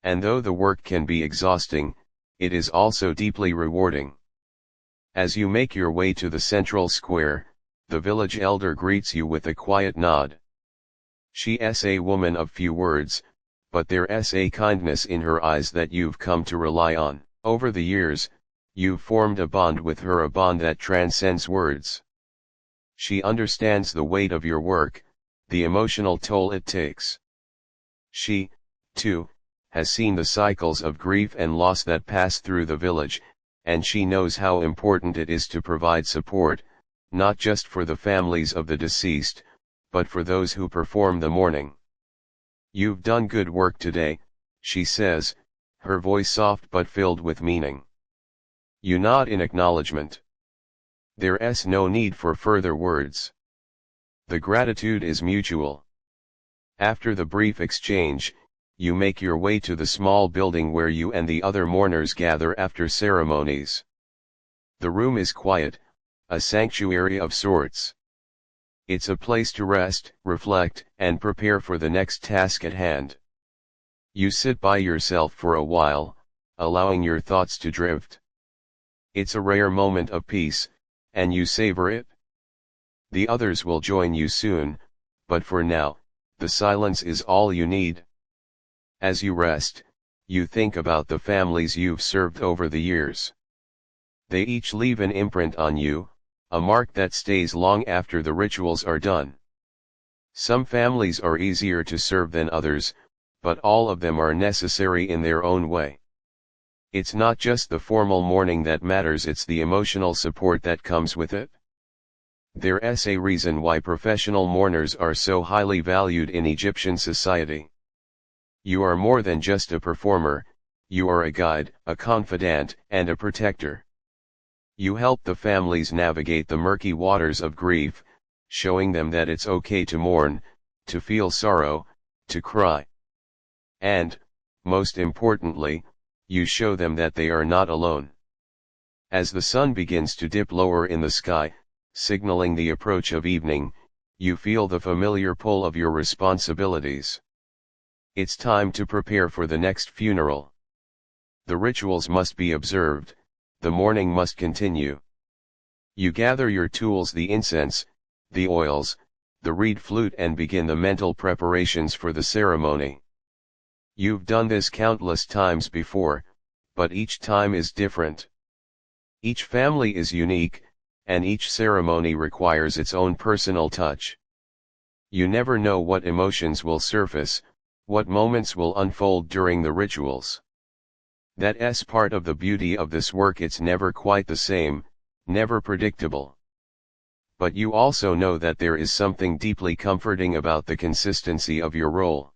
And though the work can be exhausting, it is also deeply rewarding. As you make your way to the central square, the village elder greets you with a quiet nod. She's a woman of few words, but there's a kindness in her eyes that you've come to rely on. Over the years, you've formed a bond with her, a bond that transcends words. She understands the weight of your work, the emotional toll it takes. She, too, has seen the cycles of grief and loss that pass through the village, and she knows how important it is to provide support, not just for the families of the deceased, but for those who perform the mourning. You've done good work today, she says, her voice soft but filled with meaning. You nod in acknowledgement. There's no need for further words. The gratitude is mutual. After the brief exchange, you make your way to the small building where you and the other mourners gather after ceremonies. The room is quiet, a sanctuary of sorts. It's a place to rest, reflect, and prepare for the next task at hand. You sit by yourself for a while, allowing your thoughts to drift. It's a rare moment of peace, and you savor it. The others will join you soon, but for now, the silence is all you need. As you rest, you think about the families you've served over the years. They each leave an imprint on you, a mark that stays long after the rituals are done. Some families are easier to serve than others, but all of them are necessary in their own way. It's not just the formal mourning that matters, it's the emotional support that comes with it. There's a reason why professional mourners are so highly valued in Egyptian society. You are more than just a performer, you are a guide, a confidant, and a protector. You help the families navigate the murky waters of grief, showing them that it's okay to mourn, to feel sorrow, to cry. And, most importantly, you show them that they are not alone. As the sun begins to dip lower in the sky, signaling the approach of evening, you feel the familiar pull of your responsibilities. It's time to prepare for the next funeral. The rituals must be observed, the mourning must continue. You gather your tools, the incense, the oils, the reed flute, and begin the mental preparations for the ceremony. You've done this countless times before, but each time is different. Each family is unique, and each ceremony requires its own personal touch. You never know what emotions will surface, what moments will unfold during the rituals. That's part of the beauty of this work. It's never quite the same, never predictable. But you also know that there is something deeply comforting about the consistency of your role.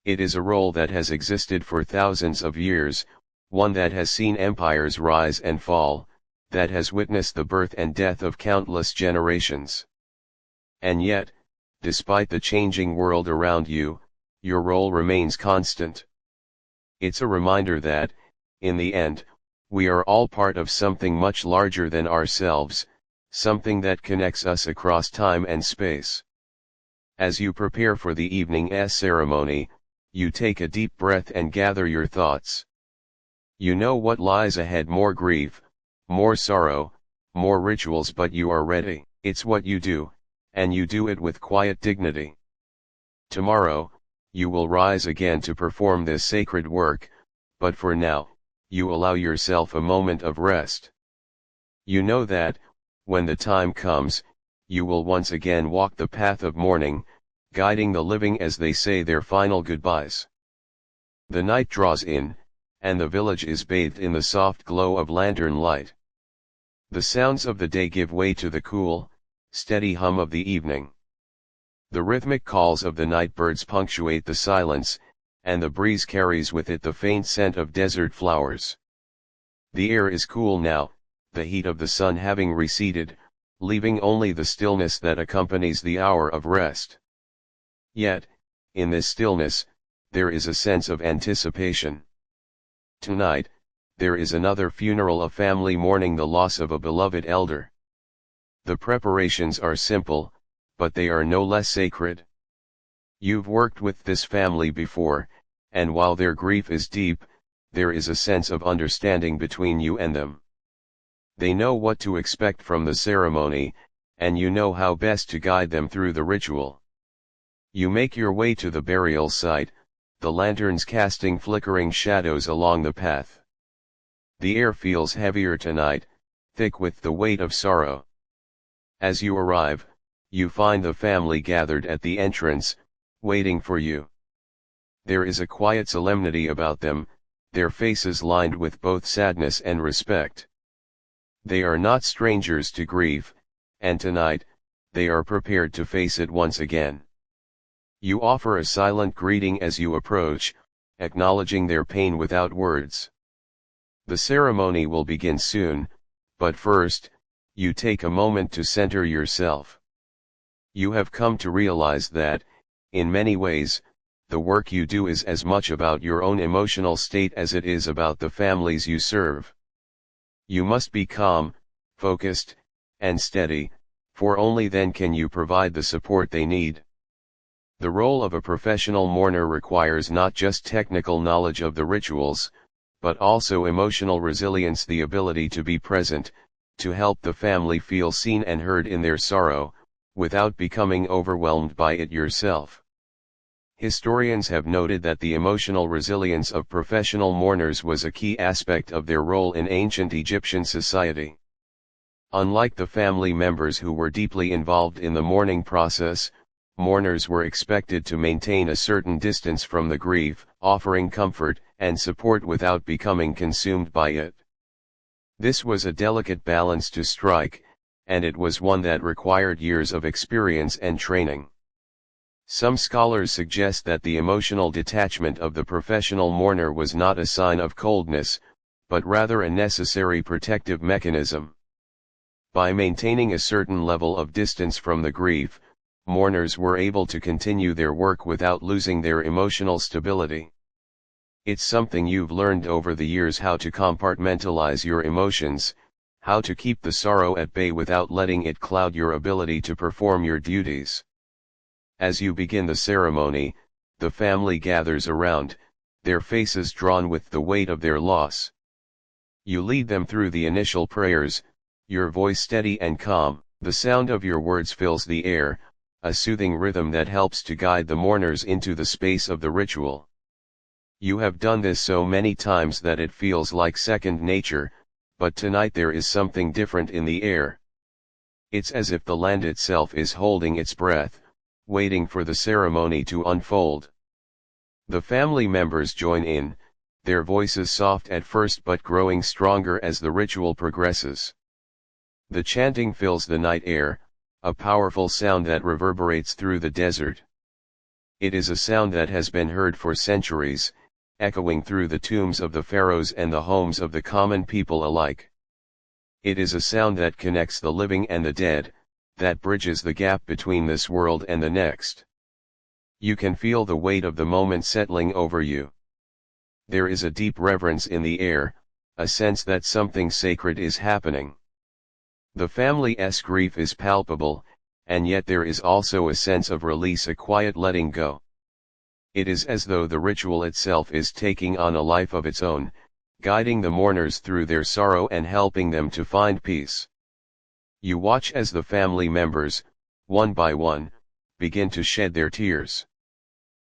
It is a role that has existed for thousands of years, one that has seen empires rise and fall, that has witnessed the birth and death of countless generations. And yet, despite the changing world around you, your role remains constant. It's a reminder that, in the end, we are all part of something much larger than ourselves, something that connects us across time and space. As you prepare for the evening's ceremony, you take a deep breath and gather your thoughts. You know what lies ahead: more grief, more sorrow, more rituals, but you are ready. It's what you do, and you do it with quiet dignity. Tomorrow, you will rise again to perform this sacred work, but for now, you allow yourself a moment of rest. You know that, when the time comes, you will once again walk the path of mourning, guiding the living as they say their final goodbyes. The night draws in, and the village is bathed in the soft glow of lantern light. The sounds of the day give way to the cool, steady hum of the evening. The rhythmic calls of the night birds punctuate the silence, and the breeze carries with it the faint scent of desert flowers. The air is cool now, the heat of the sun having receded, leaving only the stillness that accompanies the hour of rest. Yet, in this stillness, there is a sense of anticipation. Tonight, there is another funeral, a family mourning the loss of a beloved elder. The preparations are simple, but they are no less sacred. You've worked with this family before, and while their grief is deep, there is a sense of understanding between you and them. They know what to expect from the ceremony, and you know how best to guide them through the ritual. You make your way to the burial site, the lanterns casting flickering shadows along the path. The air feels heavier tonight, thick with the weight of sorrow. As you arrive, you find the family gathered at the entrance, waiting for you. There is a quiet solemnity about them, their faces lined with both sadness and respect. They are not strangers to grief, and tonight, they are prepared to face it once again. You offer a silent greeting as you approach, acknowledging their pain without words. The ceremony will begin soon, but first, you take a moment to center yourself. You have come to realize that, in many ways, the work you do is as much about your own emotional state as it is about the families you serve. You must be calm, focused, and steady, for only then can you provide the support they need. The role of a professional mourner requires not just technical knowledge of the rituals, but also emotional resilience, the ability to be present, to help the family feel seen and heard in their sorrow, without becoming overwhelmed by it yourself. Historians have noted that the emotional resilience of professional mourners was a key aspect of their role in ancient Egyptian society. Unlike the family members who were deeply involved in the mourning process, mourners were expected to maintain a certain distance from the grief, offering comfort and support without becoming consumed by it. This was a delicate balance to strike, and it was one that required years of experience and training. Some scholars suggest that the emotional detachment of the professional mourner was not a sign of coldness, but rather a necessary protective mechanism. By maintaining a certain level of distance from the grief, mourners were able to continue their work without losing their emotional stability. It's something you've learned over the years, how to compartmentalize your emotions, how to keep the sorrow at bay without letting it cloud your ability to perform your duties. As you begin the ceremony, the family gathers around, their faces drawn with the weight of their loss. You lead them through the initial prayers, your voice steady and calm. The sound of your words fills the air, a soothing rhythm that helps to guide the mourners into the space of the ritual. You have done this so many times that it feels like second nature, but tonight there is something different in the air. It's as if the land itself is holding its breath, waiting for the ceremony to unfold. The family members join in, their voices soft at first but growing stronger as the ritual progresses. The chanting fills the night air, a powerful sound that reverberates through the desert. It is a sound that has been heard for centuries, echoing through the tombs of the pharaohs and the homes of the common people alike. It is a sound that connects the living and the dead, that bridges the gap between this world and the next. You can feel the weight of the moment settling over you. There is a deep reverence in the air, a sense that something sacred is happening. The family's grief is palpable, and yet there is also a sense of release, a quiet letting go. It is as though the ritual itself is taking on a life of its own, guiding the mourners through their sorrow and helping them to find peace. You watch as the family members, one by one, begin to shed their tears.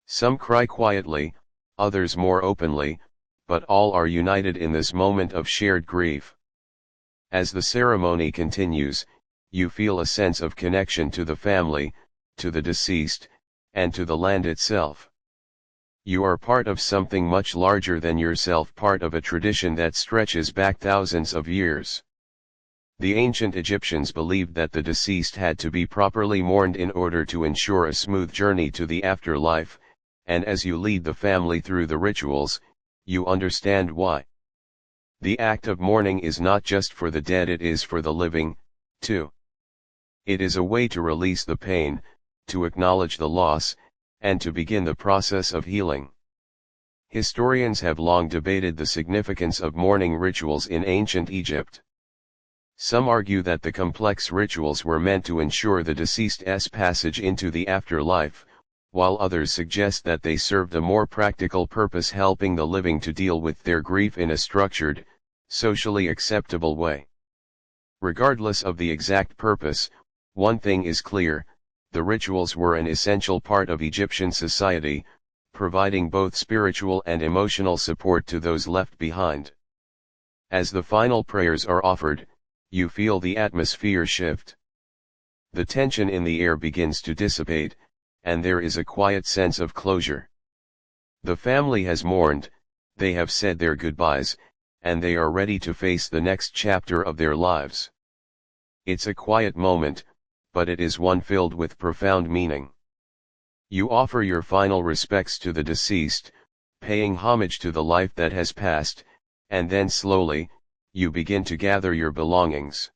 Some cry quietly, others more openly, but all are united in this moment of shared grief. As the ceremony continues, you feel a sense of connection to the family, to the deceased, and to the land itself. You are part of something much larger than yourself, part of a tradition that stretches back thousands of years. The ancient Egyptians believed that the deceased had to be properly mourned in order to ensure a smooth journey to the afterlife, and as you lead the family through the rituals, you understand why. The act of mourning is not just for the dead, it is for the living, too. It is a way to release the pain, to acknowledge the loss, and to begin the process of healing. Historians have long debated the significance of mourning rituals in ancient Egypt. Some argue that the complex rituals were meant to ensure the deceased's passage into the afterlife, while others suggest that they served a more practical purpose, helping the living to deal with their grief in a structured, socially acceptable way. Regardless of the exact purpose, one thing is clear: the rituals were an essential part of Egyptian society, providing both spiritual and emotional support to those left behind. As the final prayers are offered, you feel the atmosphere shift. The tension in the air begins to dissipate, and there is a quiet sense of closure. The family has mourned, they have said their goodbyes, and they are ready to face the next chapter of their lives. It's a quiet moment, but it is one filled with profound meaning. You offer your final respects to the deceased, paying homage to the life that has passed, and then slowly, you begin to gather your belongings.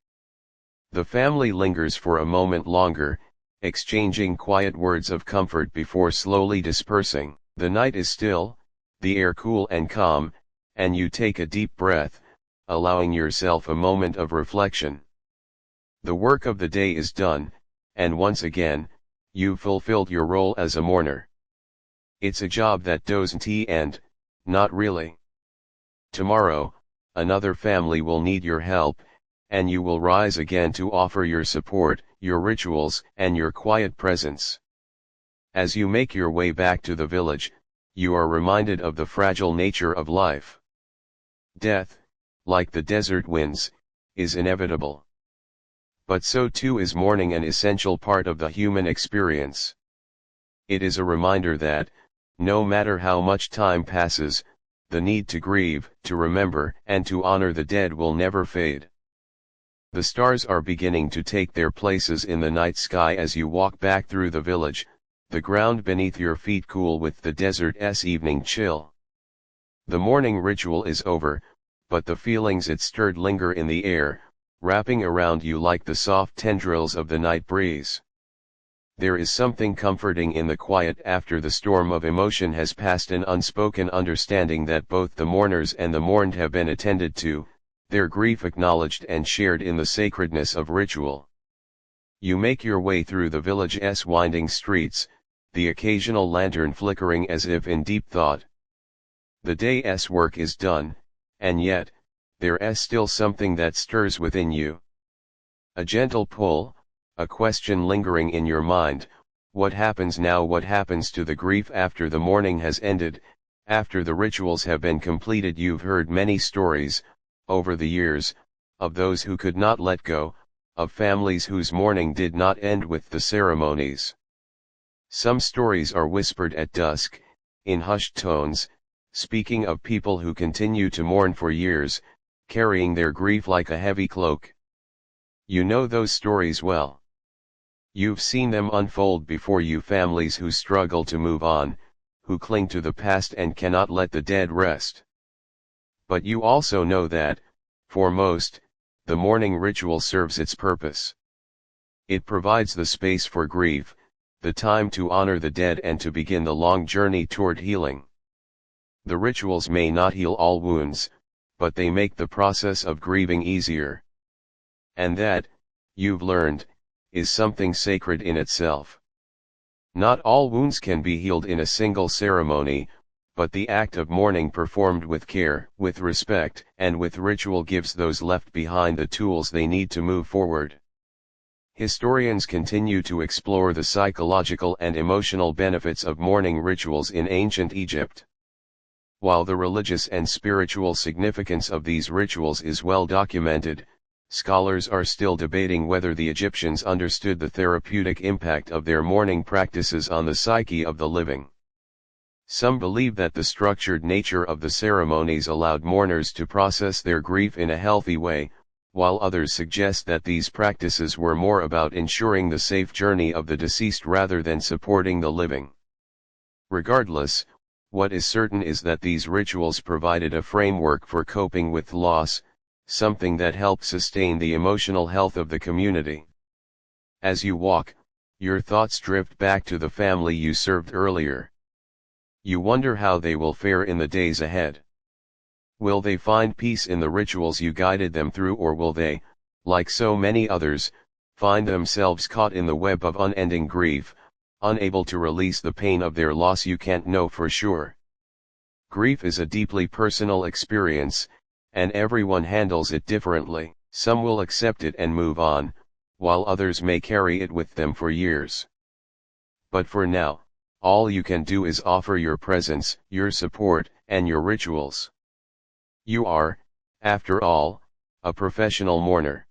The family lingers for a moment longer, exchanging quiet words of comfort before slowly dispersing. The night is still, the air cool and calm, and you take a deep breath, allowing yourself a moment of reflection. The work of the day is done, and once again, you've fulfilled your role as a mourner. It's a job that doesn't end, not really. Tomorrow, another family will need your help, and you will rise again to offer your support, your rituals, and your quiet presence. As you make your way back to the village, you are reminded of the fragile nature of life. Death, like the desert winds, is inevitable. But so too is mourning, an essential part of the human experience. It is a reminder that, no matter how much time passes, the need to grieve, to remember, and to honor the dead will never fade. The stars are beginning to take their places in the night sky as you walk back through the village, the ground beneath your feet cool with the desert's evening chill. The morning ritual is over, but the feelings it stirred linger in the air, wrapping around you like the soft tendrils of the night breeze. There is something comforting in the quiet after the storm of emotion has passed, an unspoken understanding that both the mourners and the mourned have been attended to, their grief acknowledged and shared in the sacredness of ritual. You make your way through the village's winding streets, the occasional lantern flickering as if in deep thought. The day's work is done, and yet, there's still something that stirs within you. A gentle pull, a question lingering in your mind: what happens now? What happens to the grief after the mourning has ended, after the rituals have been completed? You've heard many stories, over the years, of those who could not let go, of families whose mourning did not end with the ceremonies. Some stories are whispered at dusk, in hushed tones, speaking of people who continue to mourn for years, carrying their grief like a heavy cloak. You know those stories well. You've seen them unfold before you: families who struggle to move on, who cling to the past and cannot let the dead rest. But you also know that, for most, the mourning ritual serves its purpose. It provides the space for grief, the time to honor the dead and to begin the long journey toward healing. The rituals may not heal all wounds, but they make the process of grieving easier. And that, you've learned, is something sacred in itself. Not all wounds can be healed in a single ceremony, but the act of mourning performed with care, with respect, and with ritual gives those left behind the tools they need to move forward. Historians continue to explore the psychological and emotional benefits of mourning rituals in ancient Egypt. While the religious and spiritual significance of these rituals is well documented, scholars are still debating whether the Egyptians understood the therapeutic impact of their mourning practices on the psyche of the living. Some believe that the structured nature of the ceremonies allowed mourners to process their grief in a healthy way, while others suggest that these practices were more about ensuring the safe journey of the deceased rather than supporting the living. Regardless, what is certain is that these rituals provided a framework for coping with loss, something that helped sustain the emotional health of the community. As you walk, your thoughts drift back to the family you served earlier. You wonder how they will fare in the days ahead. Will they find peace in the rituals you guided them through, or will they, like so many others, find themselves caught in the web of unending grief, unable to release the pain of their loss? You can't know for sure. Grief is a deeply personal experience, and everyone handles it differently. Some will accept it and move on, while others may carry it with them for years. But for now, all you can do is offer your presence, your support, and your rituals. You are, after all, a professional mourner.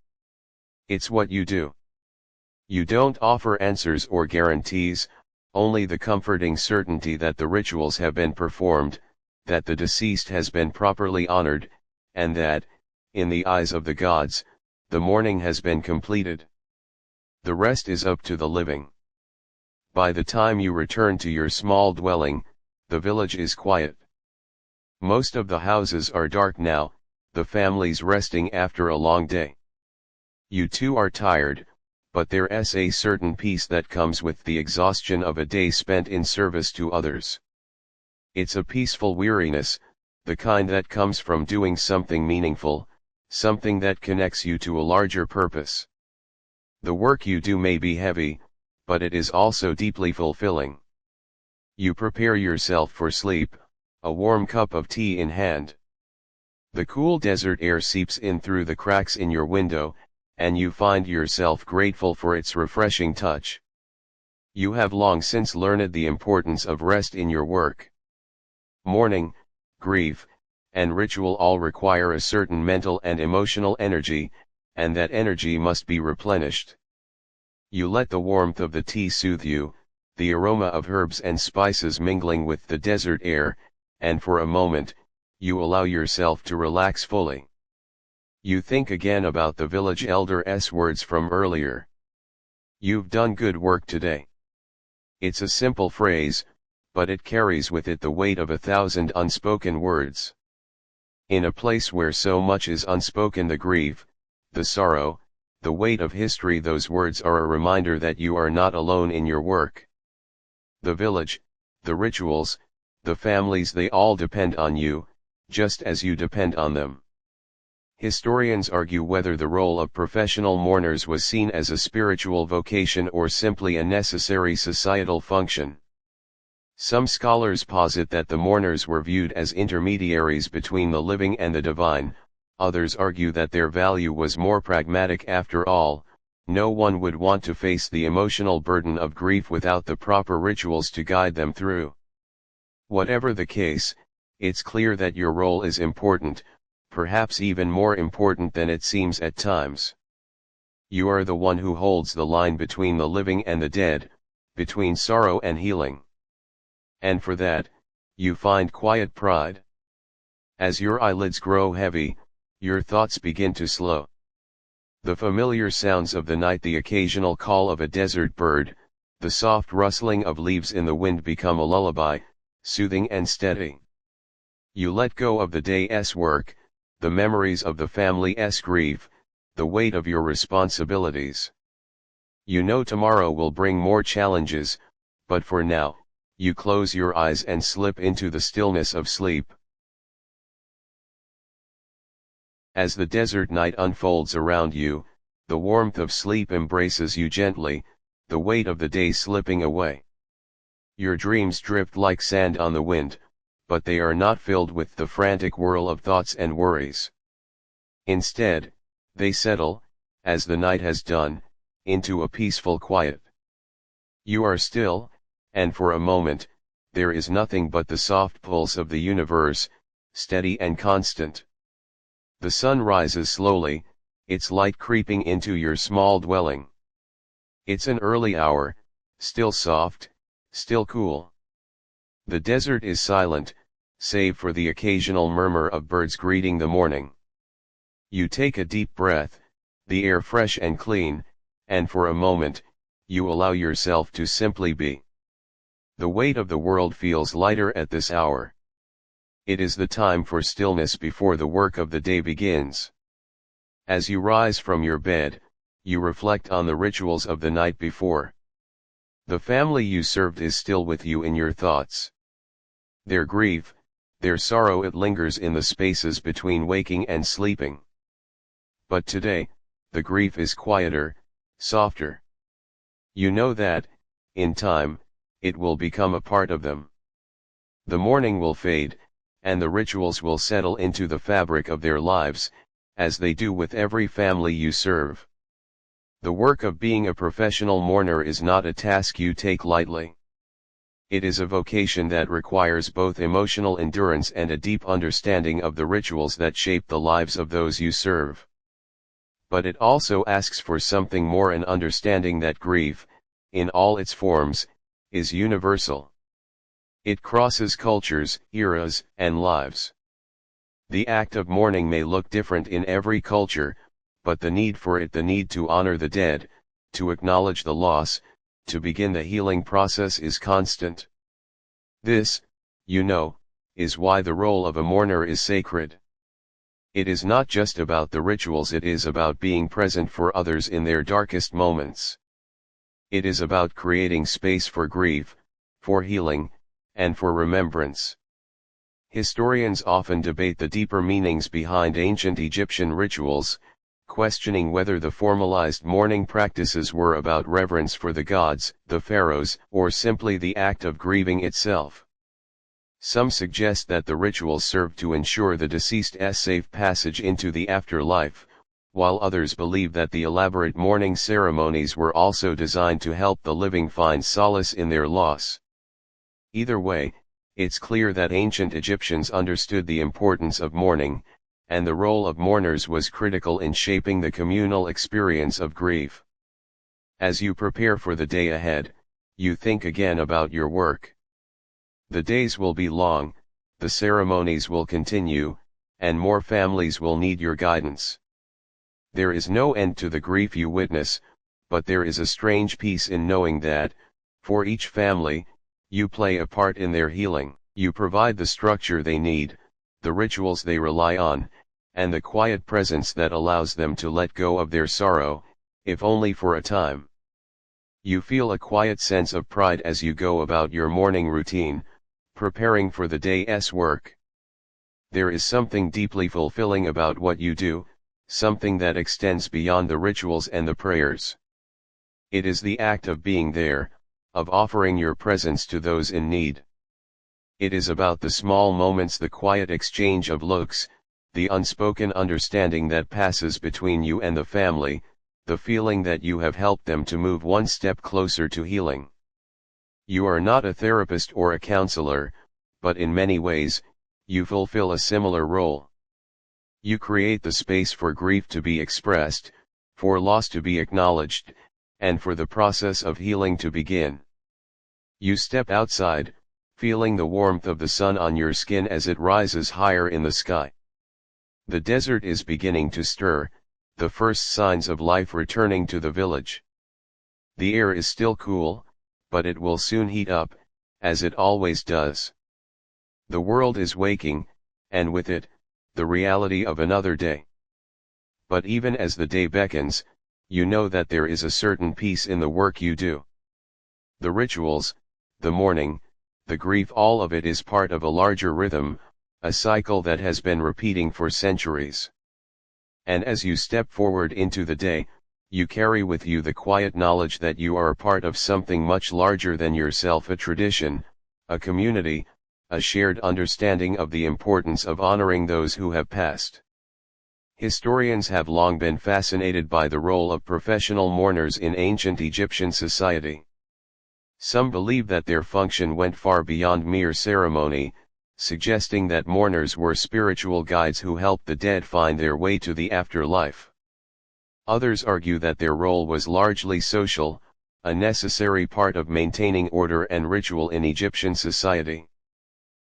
It's what you do. You don't offer answers or guarantees, only the comforting certainty that the rituals have been performed, that the deceased has been properly honored, and that, in the eyes of the gods, the mourning has been completed. The rest is up to the living. By the time you return to your small dwelling, the village is quiet. Most of the houses are dark now, the families resting after a long day. You too are tired, but there's a certain peace that comes with the exhaustion of a day spent in service to others. It's a peaceful weariness, the kind that comes from doing something meaningful, something that connects you to a larger purpose. The work you do may be heavy, but it is also deeply fulfilling. You prepare yourself for sleep, a warm cup of tea in hand. The cool desert air seeps in through the cracks in your window, and you find yourself grateful for its refreshing touch. You have long since learned the importance of rest in your work. Mourning, grief, and ritual all require a certain mental and emotional energy, and that energy must be replenished. You let the warmth of the tea soothe you, the aroma of herbs and spices mingling with the desert air, and for a moment, you allow yourself to relax fully. You think again about the village elder's words from earlier. You've done good work today. It's a simple phrase, but it carries with it the weight of 1,000 unspoken words. In a place where so much is unspoken, the grief, the sorrow, the weight of history, those words are a reminder that you are not alone in your work. The village, the rituals, the families, they all depend on you, just as you depend on them. Historians argue whether the role of professional mourners was seen as a spiritual vocation or simply a necessary societal function. Some scholars posit that the mourners were viewed as intermediaries between the living and the divine, others argue that their value was more pragmatic. After all, no one would want to face the emotional burden of grief without the proper rituals to guide them through. Whatever the case, it's clear that your role is important, perhaps even more important than it seems at times. You are the one who holds the line between the living and the dead, between sorrow and healing. And for that, you find quiet pride. As your eyelids grow heavy, your thoughts begin to slow. The familiar sounds of the night, the occasional call of a desert bird, the soft rustling of leaves in the wind become a lullaby, soothing and steady. You let go of the day's work, the memories of the family's grief, the weight of your responsibilities. You know tomorrow will bring more challenges, but for now, you close your eyes and slip into the stillness of sleep. As the desert night unfolds around you, the warmth of sleep embraces you gently, the weight of the day slipping away. Your dreams drift like sand on the wind, but they are not filled with the frantic whirl of thoughts and worries. Instead, they settle, as the night has done, into a peaceful quiet. You are still, and for a moment, there is nothing but the soft pulse of the universe, steady and constant. The sun rises slowly, its light creeping into your small dwelling. It's an early hour, still soft, still cool. The desert is silent, save for the occasional murmur of birds greeting the morning. You take a deep breath, the air fresh and clean, and for a moment, you allow yourself to simply be. The weight of the world feels lighter at this hour. It is the time for stillness before the work of the day begins. As you rise from your bed, you reflect on the rituals of the night before. The family you served is still with you in your thoughts. Their grief, their sorrow, it lingers in the spaces between waking and sleeping. But today, the grief is quieter, softer. You know that, in time, it will become a part of them. The mourning will fade, and the rituals will settle into the fabric of their lives, as they do with every family you serve. The work of being a professional mourner is not a task you take lightly. It is a vocation that requires both emotional endurance and a deep understanding of the rituals that shape the lives of those you serve. But it also asks for something more, an understanding that grief, in all its forms, is universal. It crosses cultures, eras, and lives. The act of mourning may look different in every culture, but the need for it, the need to honor the dead, to acknowledge the loss, to begin the healing process, is constant. This, you know, is why the role of a mourner is sacred. It is not just about the rituals, it is about being present for others in their darkest moments. It is about creating space for grief, for healing, and for remembrance. Historians often debate the deeper meanings behind ancient Egyptian rituals, questioning whether the formalized mourning practices were about reverence for the gods, the pharaohs, or simply the act of grieving itself. Some suggest that the rituals served to ensure the deceased's safe passage into the afterlife, while others believe that the elaborate mourning ceremonies were also designed to help the living find solace in their loss. Either way, it's clear that ancient Egyptians understood the importance of mourning, and the role of mourners was critical in shaping the communal experience of grief. As you prepare for the day ahead, you think again about your work. The days will be long, the ceremonies will continue, and more families will need your guidance. There is no end to the grief you witness, but there is a strange peace in knowing that, for each family, you play a part in their healing. You provide the structure they need, the rituals they rely on, and the quiet presence that allows them to let go of their sorrow, if only for a time. You feel a quiet sense of pride as you go about your morning routine, preparing for the day's work. There is something deeply fulfilling about what you do, something that extends beyond the rituals and the prayers. It is the act of being there, of offering your presence to those in need. It is about the small moments, the quiet exchange of looks, the unspoken understanding that passes between you and the family, the feeling that you have helped them to move one step closer to healing. You are not a therapist or a counselor, but in many ways, you fulfill a similar role. You create the space for grief to be expressed, for loss to be acknowledged, and for the process of healing to begin. You step outside, feeling the warmth of the sun on your skin as it rises higher in the sky. The desert is beginning to stir, the first signs of life returning to the village. The air is still cool, but it will soon heat up, as it always does. The world is waking, and with it, the reality of another day. But even as the day beckons, you know that there is a certain peace in the work you do. The rituals, the mourning, the grief, all of it is part of a larger rhythm, a cycle that has been repeating for centuries. And as you step forward into the day, you carry with you the quiet knowledge that you are a part of something much larger than yourself, a tradition, a community, a shared understanding of the importance of honoring those who have passed. Historians have long been fascinated by the role of professional mourners in ancient Egyptian society. Some believe that their function went far beyond mere ceremony, suggesting that mourners were spiritual guides who helped the dead find their way to the afterlife. Others argue that their role was largely social, a necessary part of maintaining order and ritual in Egyptian society.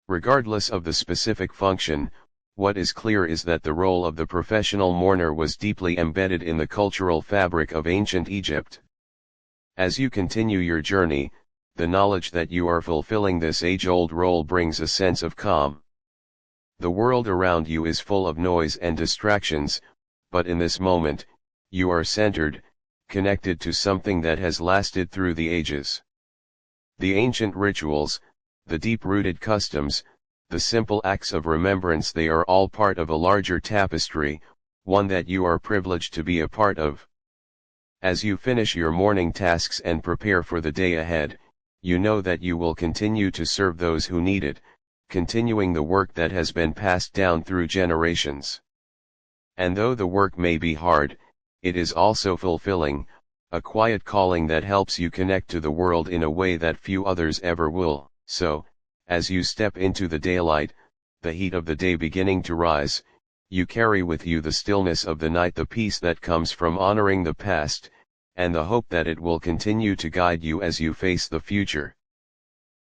Regardless of the specific function, what is clear is that the role of the professional mourner was deeply embedded in the cultural fabric of ancient Egypt. As you continue your journey, the knowledge that you are fulfilling this age-old role brings a sense of calm. The world around you is full of noise and distractions, but in this moment, you are centered, connected to something that has lasted through the ages. The ancient rituals, the deep-rooted customs, the simple acts of remembrance, they are all part of a larger tapestry, one that you are privileged to be a part of. As you finish your morning tasks and prepare for the day ahead, you know that you will continue to serve those who need it, continuing the work that has been passed down through generations. And though the work may be hard, it is also fulfilling, a quiet calling that helps you connect to the world in a way that few others ever will. So, as you step into the daylight, the heat of the day beginning to rise, you carry with you the stillness of the night, the peace that comes from honoring the past, and the hope that it will continue to guide you as you face the future.